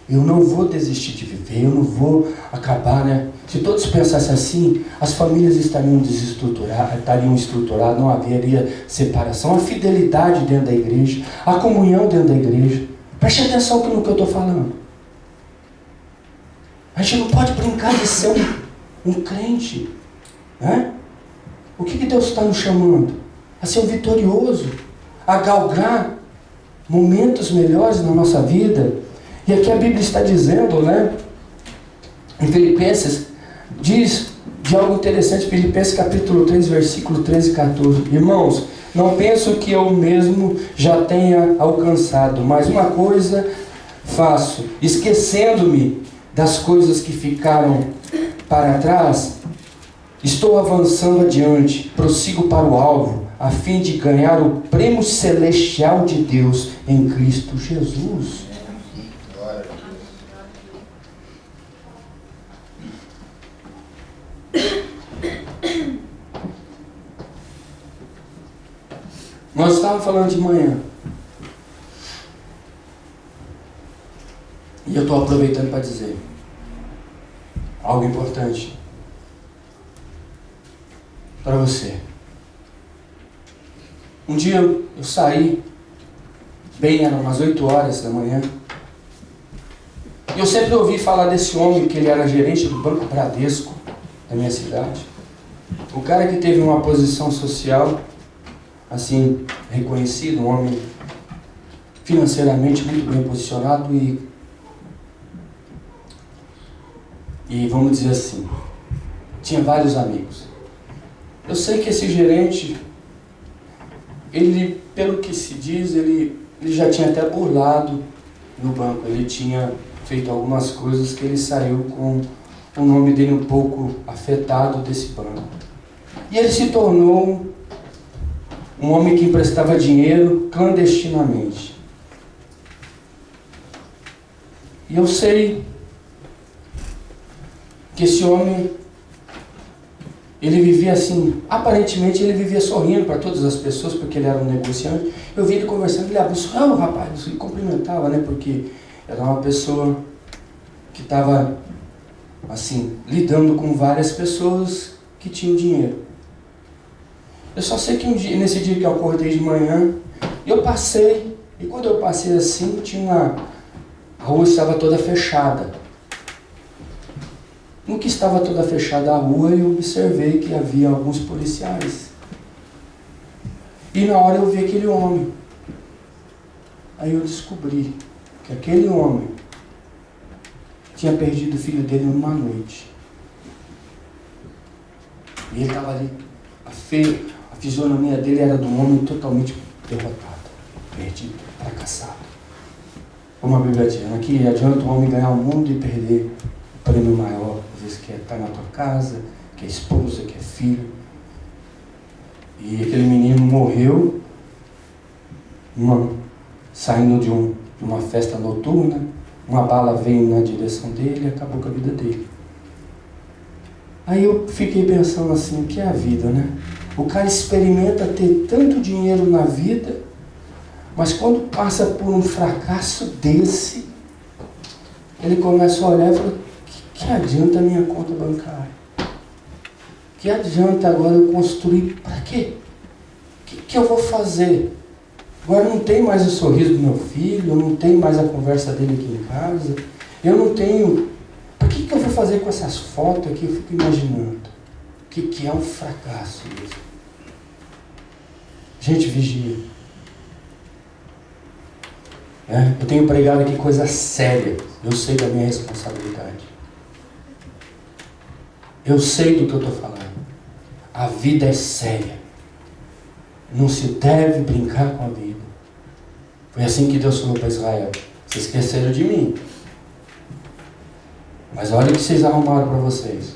Eu não vou desistir de viver, eu não vou acabar, né? Se todos pensassem assim, as famílias estariam estruturadas, não haveria separação, a fidelidade dentro da igreja, a comunhão dentro da igreja. Preste atenção no que eu estou falando. A gente não pode brincar de ser um crente, né? O que Deus está nos chamando? A ser um vitorioso, a galgar momentos melhores na nossa vida. E aqui a Bíblia está dizendo, né? Em Filipenses, diz de algo interessante, Filipenses capítulo 3, versículo 13 e 14. Irmãos, não penso que eu mesmo já tenha alcançado, mas uma coisa faço, esquecendo-me das coisas que ficaram para trás, estou avançando adiante, prossigo para o alvo, a fim de ganhar o prêmio celestial de Deus em Cristo Jesus. Nós estávamos falando de manhã. E eu estou aproveitando para dizer algo importante para você. Um dia eu saí, eram umas 8 horas da manhã, e eu sempre ouvi falar desse homem, que ele era gerente do Banco Bradesco, da minha cidade. O cara que teve uma posição social, assim, reconhecido, um homem financeiramente muito bem posicionado e vamos dizer assim, tinha vários amigos. Eu sei que esse gerente, ele, pelo que se diz, ele já tinha até burlado no banco. Ele tinha feito algumas coisas que ele saiu com o nome dele um pouco afetado desse banco. E ele se tornou um homem que emprestava dinheiro clandestinamente. E eu sei que esse homem, ele vivia assim, aparentemente ele vivia sorrindo para todas as pessoas, porque ele era um negociante. Eu vi ele conversando, ele abençoava o rapaz, e cumprimentava, né? Porque era uma pessoa que estava, assim, lidando com várias pessoas que tinham dinheiro. Eu só sei que nesse dia que eu acordei de manhã, eu passei, e quando eu passei assim, a rua estava toda fechada. No que estava toda fechada a rua, eu observei que havia alguns policiais. E na hora eu vi aquele homem. Aí eu descobri que aquele homem tinha perdido o filho dele numa noite. E ele estava ali, a fisionomia dele era de um homem totalmente derrotado, perdido, fracassado. Como a Bíblia diz, que adianta um homem ganhar o mundo e perder o prêmio maior, às vezes que é estar na tua casa, que é esposa, que é filho. E aquele menino morreu saindo de uma festa noturna, uma bala veio na direção dele e acabou com a vida dele. Aí eu fiquei pensando assim, o que é a vida, né? O cara experimenta ter tanto dinheiro na vida, mas quando passa por um fracasso desse, ele começa a olhar e fala, que adianta a minha conta bancária? Que adianta agora eu construir? Para quê? O que eu vou fazer? Agora não tem mais o sorriso do meu filho, não tem mais a conversa dele aqui em casa, eu não tenho... O que eu vou fazer com essas fotos aqui? Eu fico imaginando. O que é um fracasso mesmo? Gente, vigia. Eu tenho pregado aqui coisa séria. Eu sei da minha responsabilidade. Eu sei do que eu estou falando. A vida é séria. Não se deve brincar com a vida. Foi assim que Deus falou para Israel. Vocês esqueceram de mim. Mas olha o que vocês arrumaram para vocês.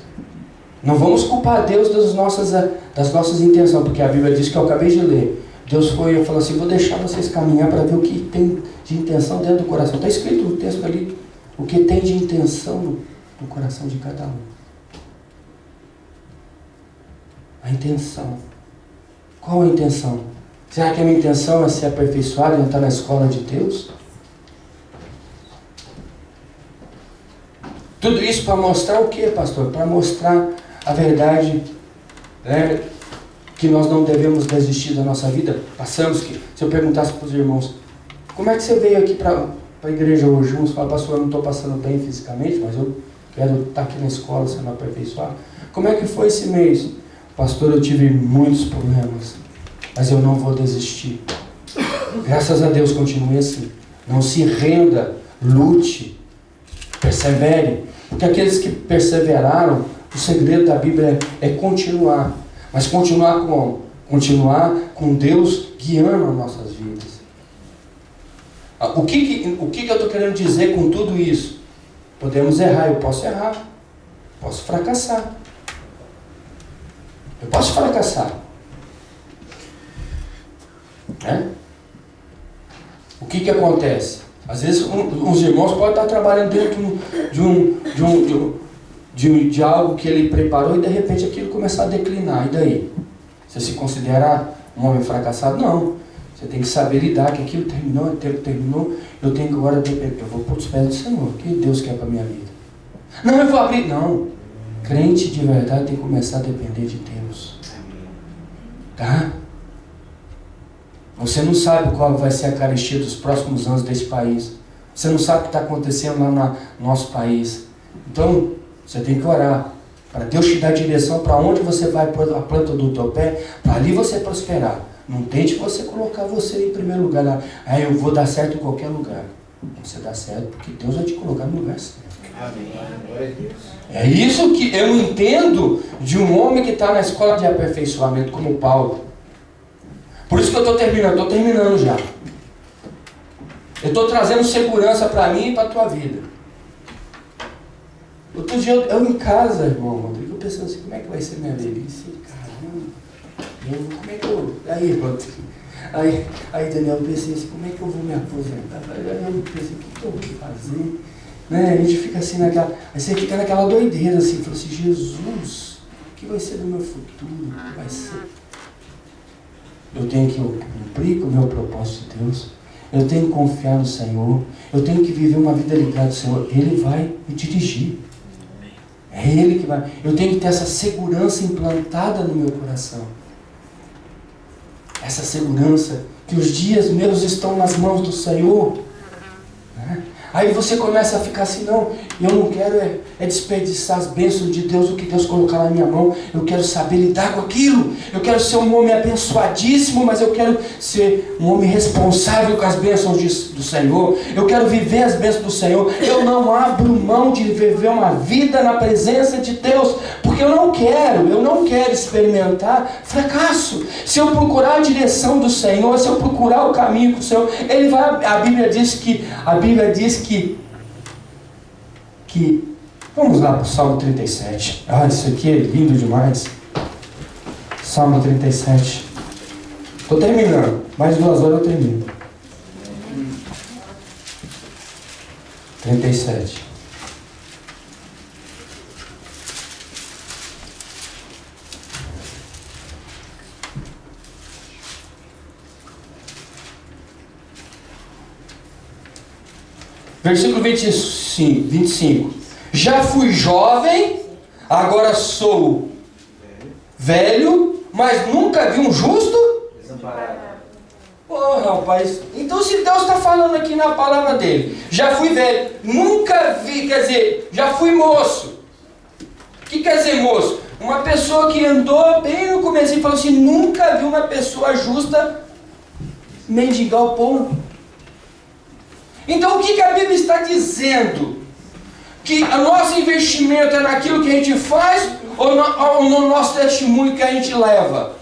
Não vamos culpar Deus das nossas intenções, porque a Bíblia diz que eu acabei de ler. Deus foi e falou assim, vou deixar vocês caminhar para ver o que tem de intenção dentro do coração. Está escrito no texto ali, o que tem de intenção no coração de cada um. A intenção. Qual a intenção? Será que a minha intenção é ser aperfeiçoado e entrar na escola de Deus? Tudo isso para mostrar o que, pastor? Para mostrar a verdade, né, que nós não devemos desistir da nossa vida. Passamos que, se eu perguntasse para os irmãos, como é que você veio aqui para a igreja hoje? Uns falam, pastor, eu não estou passando bem fisicamente, mas eu quero estar aqui na escola sendo aperfeiçoado. Como é que foi esse mês? Pastor, eu tive muitos problemas, mas eu não vou desistir. Graças a Deus, continue assim. Não se renda, lute, persevere. Porque aqueles que perseveraram, o segredo da Bíblia é continuar. Mas continuar como? Continuar com Deus guiando as nossas vidas. O que eu estou querendo dizer com tudo isso? Podemos errar, eu posso errar. Posso fracassar. Eu posso fracassar. O que acontece? Às vezes uns irmãos podem estar trabalhando dentro de algo que ele preparou e de repente aquilo começar a declinar. E daí? Você se considera um homem fracassado? Não. Você tem que saber lidar que aquilo terminou, o tempo terminou, eu tenho que agora, eu vou pôr os pés do Senhor. O que Deus quer para a minha vida? Não, eu vou abrir. Não. Crente de verdade tem que começar a depender de Deus. Tá? Você não sabe qual vai ser a carestia dos próximos anos desse país. Você não sabe o que está acontecendo lá no nosso país. Então, você tem que orar para Deus te dar direção para onde você vai pôr a planta do teu pé, para ali você prosperar. Não tente você colocar você em primeiro lugar lá. Ah, eu vou dar certo em qualquer lugar. Você dá certo porque Deus vai te colocar no lugar certo. Amém. Glória a Deus. É isso que eu entendo de um homem que está na escola de aperfeiçoamento como Paulo. Por isso que eu estou terminando já. Eu estou trazendo segurança para mim e para a tua vida. Outro dia eu em casa, irmão Rodrigo, eu pensando assim, como é que vai ser minha velhice? Caramba, como é que eu... Aí, Rodrigo, aí Daniel, eu pensei assim, como é que eu vou me aposentar? Aí eu pensei, o que eu vou fazer? Né? A gente fica assim naquela... Aí você fica naquela doideira assim, fala assim, Jesus, o que vai ser do meu futuro? O que vai ser? Eu tenho que cumprir com o meu propósito de Deus. Eu tenho que confiar no Senhor. Eu tenho que viver uma vida ligada ao Senhor. Ele vai me dirigir. É Ele que vai. Eu tenho que ter essa segurança implantada no meu coração. Essa segurança que os dias meus estão nas mãos do Senhor. Né? Aí você começa a ficar assim, não, eu não quero desperdiçar as bênçãos de Deus, o que Deus colocar na minha mão. Eu quero saber lidar com aquilo. Eu quero ser um homem abençoadíssimo, mas eu quero ser um homem responsável com as bênçãos do Senhor. Eu quero viver as bênçãos do Senhor. Eu não abro mão de viver uma vida na presença de Deus, porque eu não quero experimentar fracasso. Se eu procurar a direção do Senhor, se eu procurar o caminho com o Senhor, Ele vai. A Bíblia diz que vamos lá para o Salmo 37. Isso aqui é lindo demais. Salmo 37. Estou terminando. Mais 2 horas eu termino. 37. Versículo 25. Já fui jovem, agora sou velho, mas nunca vi um justo Desamparado. Pô, rapaz, então se Deus está falando aqui na palavra dele, já fui velho, nunca vi, quer dizer, já fui moço. O que quer dizer moço? Uma pessoa que andou bem no começo e falou assim, nunca vi uma pessoa justa mendigar o pão. Então o que a Bíblia está dizendo? Que o nosso investimento é naquilo que a gente faz ou no nosso testemunho que a gente leva?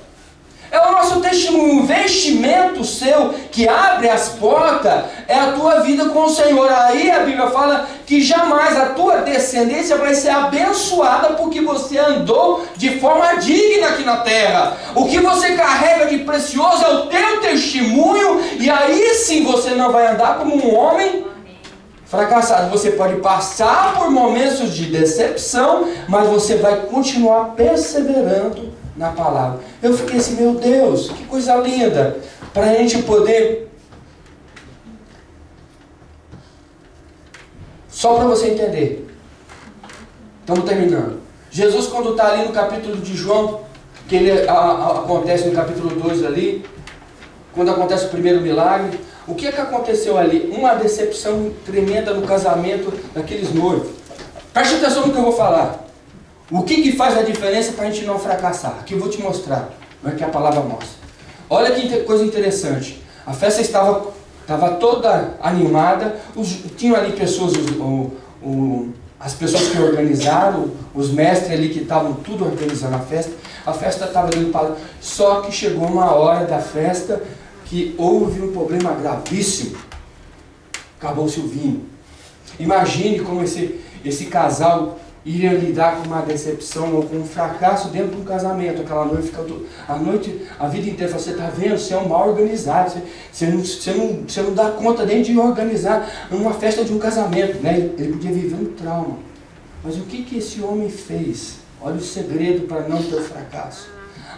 É o nosso testemunho, o investimento seu que abre as portas é a tua vida com o Senhor. Aí a Bíblia fala que jamais a tua descendência vai ser abençoada porque você andou de forma digna aqui na terra. O que você carrega de precioso é o teu testemunho, e aí sim você não vai andar como um homem fracassado. Você pode passar por momentos de decepção, mas você vai continuar perseverando na palavra. Eu fiquei assim, meu Deus, que coisa linda, para a gente poder, só para você entender, estamos terminando. Jesus, quando está ali no capítulo de João, que ele acontece no capítulo 2 ali, quando acontece o primeiro milagre, o que aconteceu ali? Uma decepção tremenda no casamento daqueles noivos. Preste atenção no que eu vou falar. O que faz a diferença para a gente não fracassar? Aqui eu vou te mostrar, não é que a palavra mostra. Olha que coisa interessante. A festa estava toda animada, tinham ali pessoas, as pessoas que organizaram, os mestres ali que estavam tudo organizando a festa estava ali para. Só que chegou uma hora da festa que houve um problema gravíssimo. Acabou-se o vinho. Imagine como esse casal iria lidar com uma decepção ou com um fracasso dentro de um casamento. Aquela noite fica a vida inteira, você está vendo, você é um mal organizado, você não dá conta nem de organizar uma festa de um casamento, né? Ele podia viver um trauma. Mas o que esse homem fez? Olha o segredo para não ter fracasso.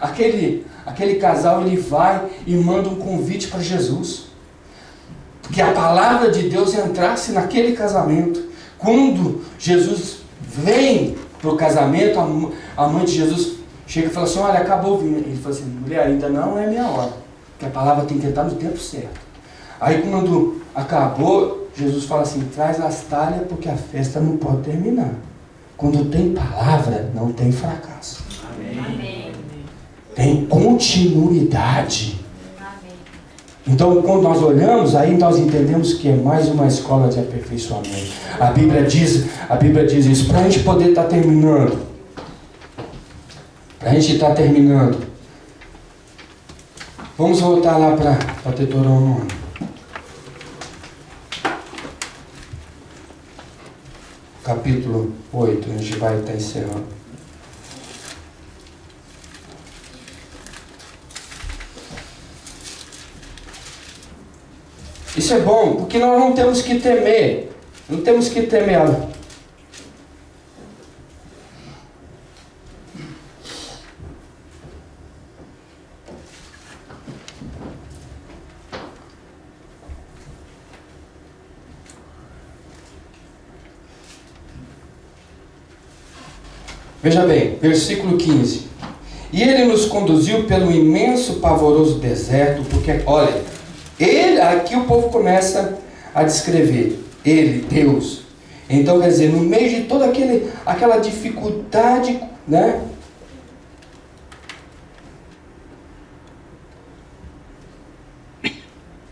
Aquele casal, ele vai e manda um convite para Jesus. Que a palavra de Deus entrasse naquele casamento. Quando Jesus vem para o casamento, a mãe de Jesus chega e fala assim, olha, acabou o vinho. Ele fala assim, mulher, ainda não é minha hora, porque a palavra tem que entrar no tempo certo. Aí quando acabou, Jesus fala assim, traz as talhas, porque a festa não pode terminar. Quando tem palavra, não tem fracasso. Amém. Tem continuidade. Então, quando nós olhamos, aí nós entendemos que é mais uma escola de aperfeiçoamento. A Bíblia diz isso. Para a gente poder estar terminando. Para a gente estar terminando. Vamos voltar lá para Deuteronômio. Capítulo 8, a gente vai estar encerrando. Isso é bom, porque nós não temos que temer. Não temos que temer. Veja bem, versículo 15. E ele nos conduziu pelo imenso, pavoroso deserto, porque, olha, aqui o povo começa a descrever, ele, Deus. Então, quer dizer, no meio de toda aquela dificuldade, né?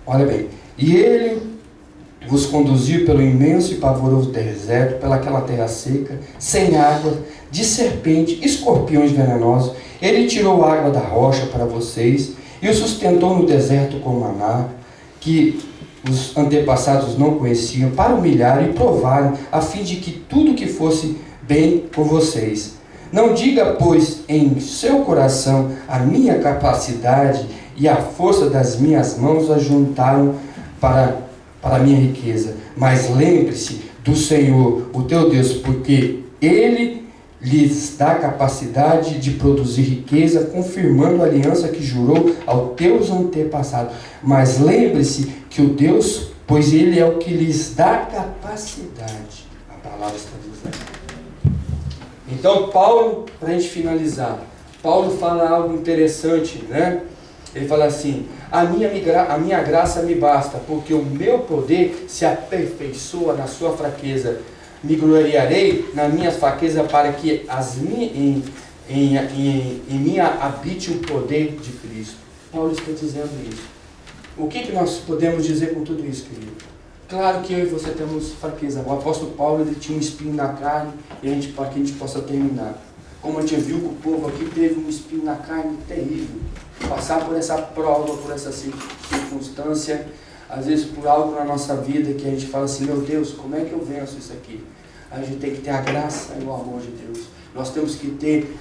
Olha bem, e ele vos conduziu pelo imenso e pavoroso deserto, pelaquela terra seca, sem água, de serpente, escorpiões venenosos. Ele tirou a água da rocha para vocês e o sustentou no deserto com maná, que os antepassados não conheciam, para humilhar e provarem, a fim de que tudo que fosse bem com vocês. Não diga, pois, em seu coração, a minha capacidade e a força das minhas mãos ajuntaram para a minha riqueza. Mas lembre-se do Senhor, o teu Deus, porque Ele lhes dá capacidade de produzir riqueza, confirmando a aliança que jurou aos teus antepassados. Mas lembre-se que o Deus, pois Ele é o que lhes dá capacidade. A palavra está dizendo. Então, Paulo, para a gente finalizar, Paulo fala algo interessante, né? Ele fala assim: a minha graça me basta, porque o meu poder se aperfeiçoa na sua fraqueza. Me gloriarei na minha fraqueza, para que em mim habite o poder de Cristo. Paulo está dizendo isso. O que nós podemos dizer com tudo isso, querido? Claro que eu e você temos fraqueza. O apóstolo Paulo, ele tinha um espinho na carne, e para que a gente possa terminar. Como a gente viu que o povo aqui teve um espinho na carne terrível. Passar por essa prova, por essa circunstância, às vezes por algo na nossa vida que a gente fala assim: meu Deus, como é que eu venço isso aqui? A gente tem que ter a graça e o amor de Deus. Nós temos que ter,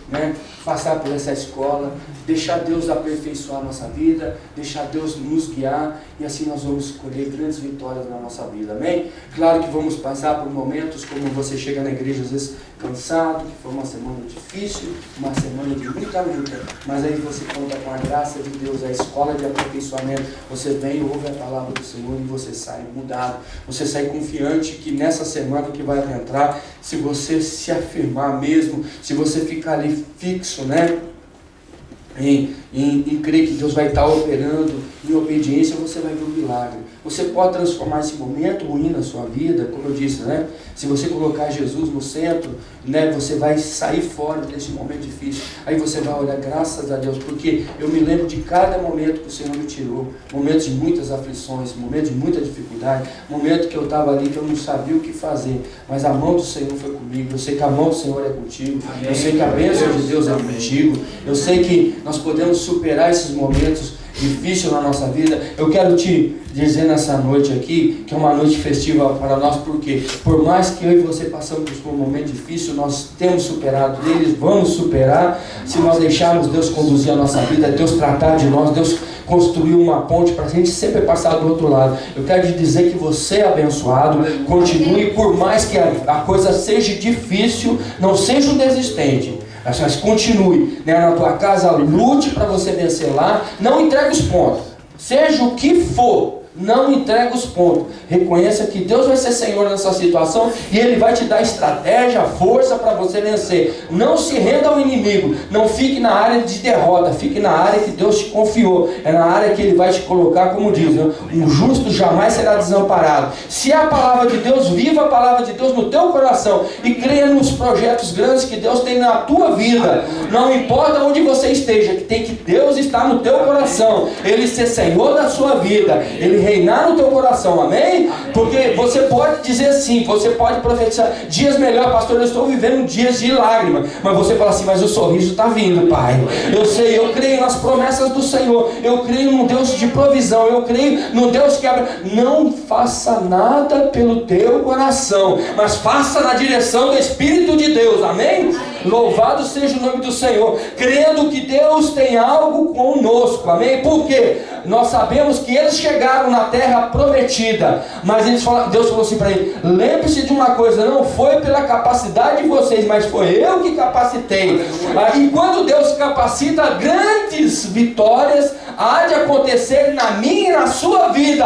passar por essa escola, deixar Deus aperfeiçoar a nossa vida, deixar Deus nos guiar, e assim nós vamos colher grandes vitórias na nossa vida, amém? Claro que vamos passar por momentos como você chega na igreja às vezes cansado, que foi uma semana difícil, uma semana de muita luta, mas aí você conta com a graça de Deus, a escola de aperfeiçoamento. Você vem, ouve a palavra do Senhor e você sai mudado, você sai confiante que nessa semana que vai adentrar, se você se afirmar mesmo, se você ficar ali fixo, em crer que Deus vai estar operando em obediência, você vai ver um milagre. Você pode transformar esse momento ruim na sua vida, como eu disse, se você colocar Jesus no centro, você vai sair fora desse momento difícil. Aí você vai olhar, graças a Deus, porque eu me lembro de cada momento que o Senhor me tirou, momentos de muitas aflições, momentos de muita dificuldade, momento que eu estava ali que eu não sabia o que fazer, mas a mão do Senhor foi comigo. Eu sei que a mão do Senhor é contigo, eu sei que a bênção de Deus é contigo, eu sei que nós podemos superar esses momentos difíceis na nossa vida. Eu quero te dizer nessa noite aqui, que é uma noite festiva para nós, porque por mais que eu e você passamos por um momento difícil, nós temos superado eles, vamos superar, se nós deixarmos Deus conduzir a nossa vida, Deus tratar de nós, Deus construir uma ponte para a gente sempre passar do outro lado. Eu quero te dizer que você é abençoado, continue, por mais que a coisa seja difícil, não seja um desistente, mas continue, na tua casa, lute para você vencer lá, não entregue os pontos, seja o que for, Não entrega os pontos. Reconheça que Deus vai ser Senhor nessa situação e Ele vai te dar estratégia, força para você vencer. Não se renda ao inimigo. Não fique na área de derrota. Fique na área que Deus te confiou. É na área que Ele vai te colocar, como diz, né? Um justo jamais será desamparado. Se é a palavra de Deus, viva a palavra de Deus no teu coração e creia nos projetos grandes que Deus tem na tua vida. Não importa onde você esteja, que tem que Deus estar no teu coração. Ele ser Senhor da sua vida. Ele reinar no teu coração, amém? Porque você pode dizer assim, você pode profetizar dias melhores, pastor, eu estou vivendo dias de lágrima, mas você fala assim, mas o sorriso está vindo, pai. Eu sei, eu creio nas promessas do Senhor, eu creio no Deus de provisão, eu creio no Deus que abre. Não faça nada pelo teu coração, mas faça na direção do Espírito de Deus, amém? Louvado seja o nome do Senhor, crendo que Deus tem algo conosco, amém? Porque nós sabemos que eles chegaram na terra prometida, mas Deus falou assim para ele: lembre-se de uma coisa, não foi pela capacidade de vocês, mas foi eu que capacitei. E quando Deus capacita, grandes vitórias há de acontecer na minha e na sua vida,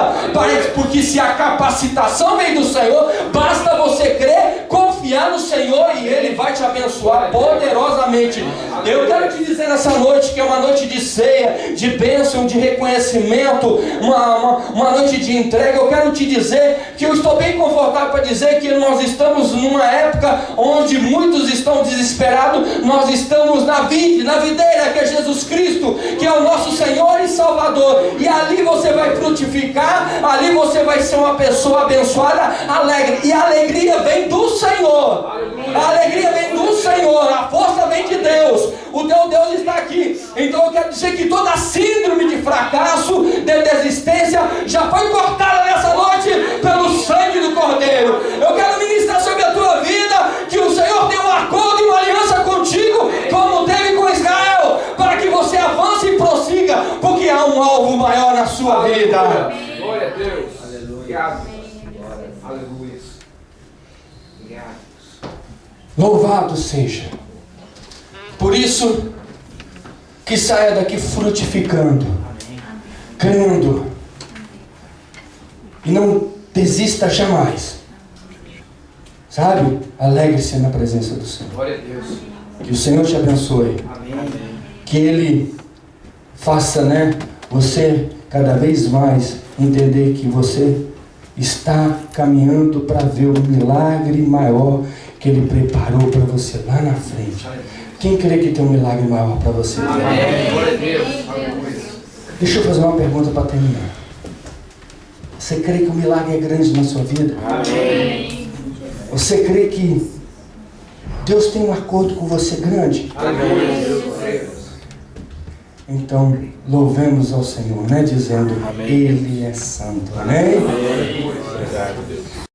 porque se a capacitação vem do Senhor, basta você crer, confiar no Senhor e Ele vai te abençoar poderosamente. Eu quero te dizer nessa noite que é uma noite de ceia, de bênção, de reconhecimento, uma noite de entrega. Eu quero te dizer que eu estou bem confortável para dizer que nós estamos numa época onde muitos estão desesperados. Nós estamos na videira que é Jesus Cristo, que é o nosso Senhor e Salvador, e ali você vai frutificar, ali você vai ser uma pessoa abençoada, alegre, e a alegria vem do Senhor, a alegria vem do Senhor, a força vem de Deus, o teu Deus está aqui. Então eu quero dizer que toda síndrome de fracasso, de desistência, já foi cortada nessa noite pelo sangue do Cordeiro. Eu quero ministrar sobre a tua vida que o Senhor tem um acordo e uma aliança contigo, como teve com Israel, para que você avance e prossiga, porque há um alvo maior na sua vida. Glória a Deus. Aleluia. Aleluia. Louvado seja. Por isso, que saia daqui frutificando, crendo, e não desista jamais. Sabe? Alegre-se na presença do Senhor. Glória a Deus. Que o Senhor te abençoe. Amém. Que Ele faça, você cada vez mais entender que você está caminhando para ver o milagre maior que Ele preparou para você lá na frente. Quem crê que tem um milagre maior para você? Amém. Glória a Deus. Aleluia. Deixa eu fazer uma pergunta para terminar. Você crê que o milagre é grande na sua vida? Amém. Você crê que Deus tem um acordo com você grande? Aleluia. Então, louvemos ao Senhor, dizendo, Ele é santo. Amém? Obrigado, Deus.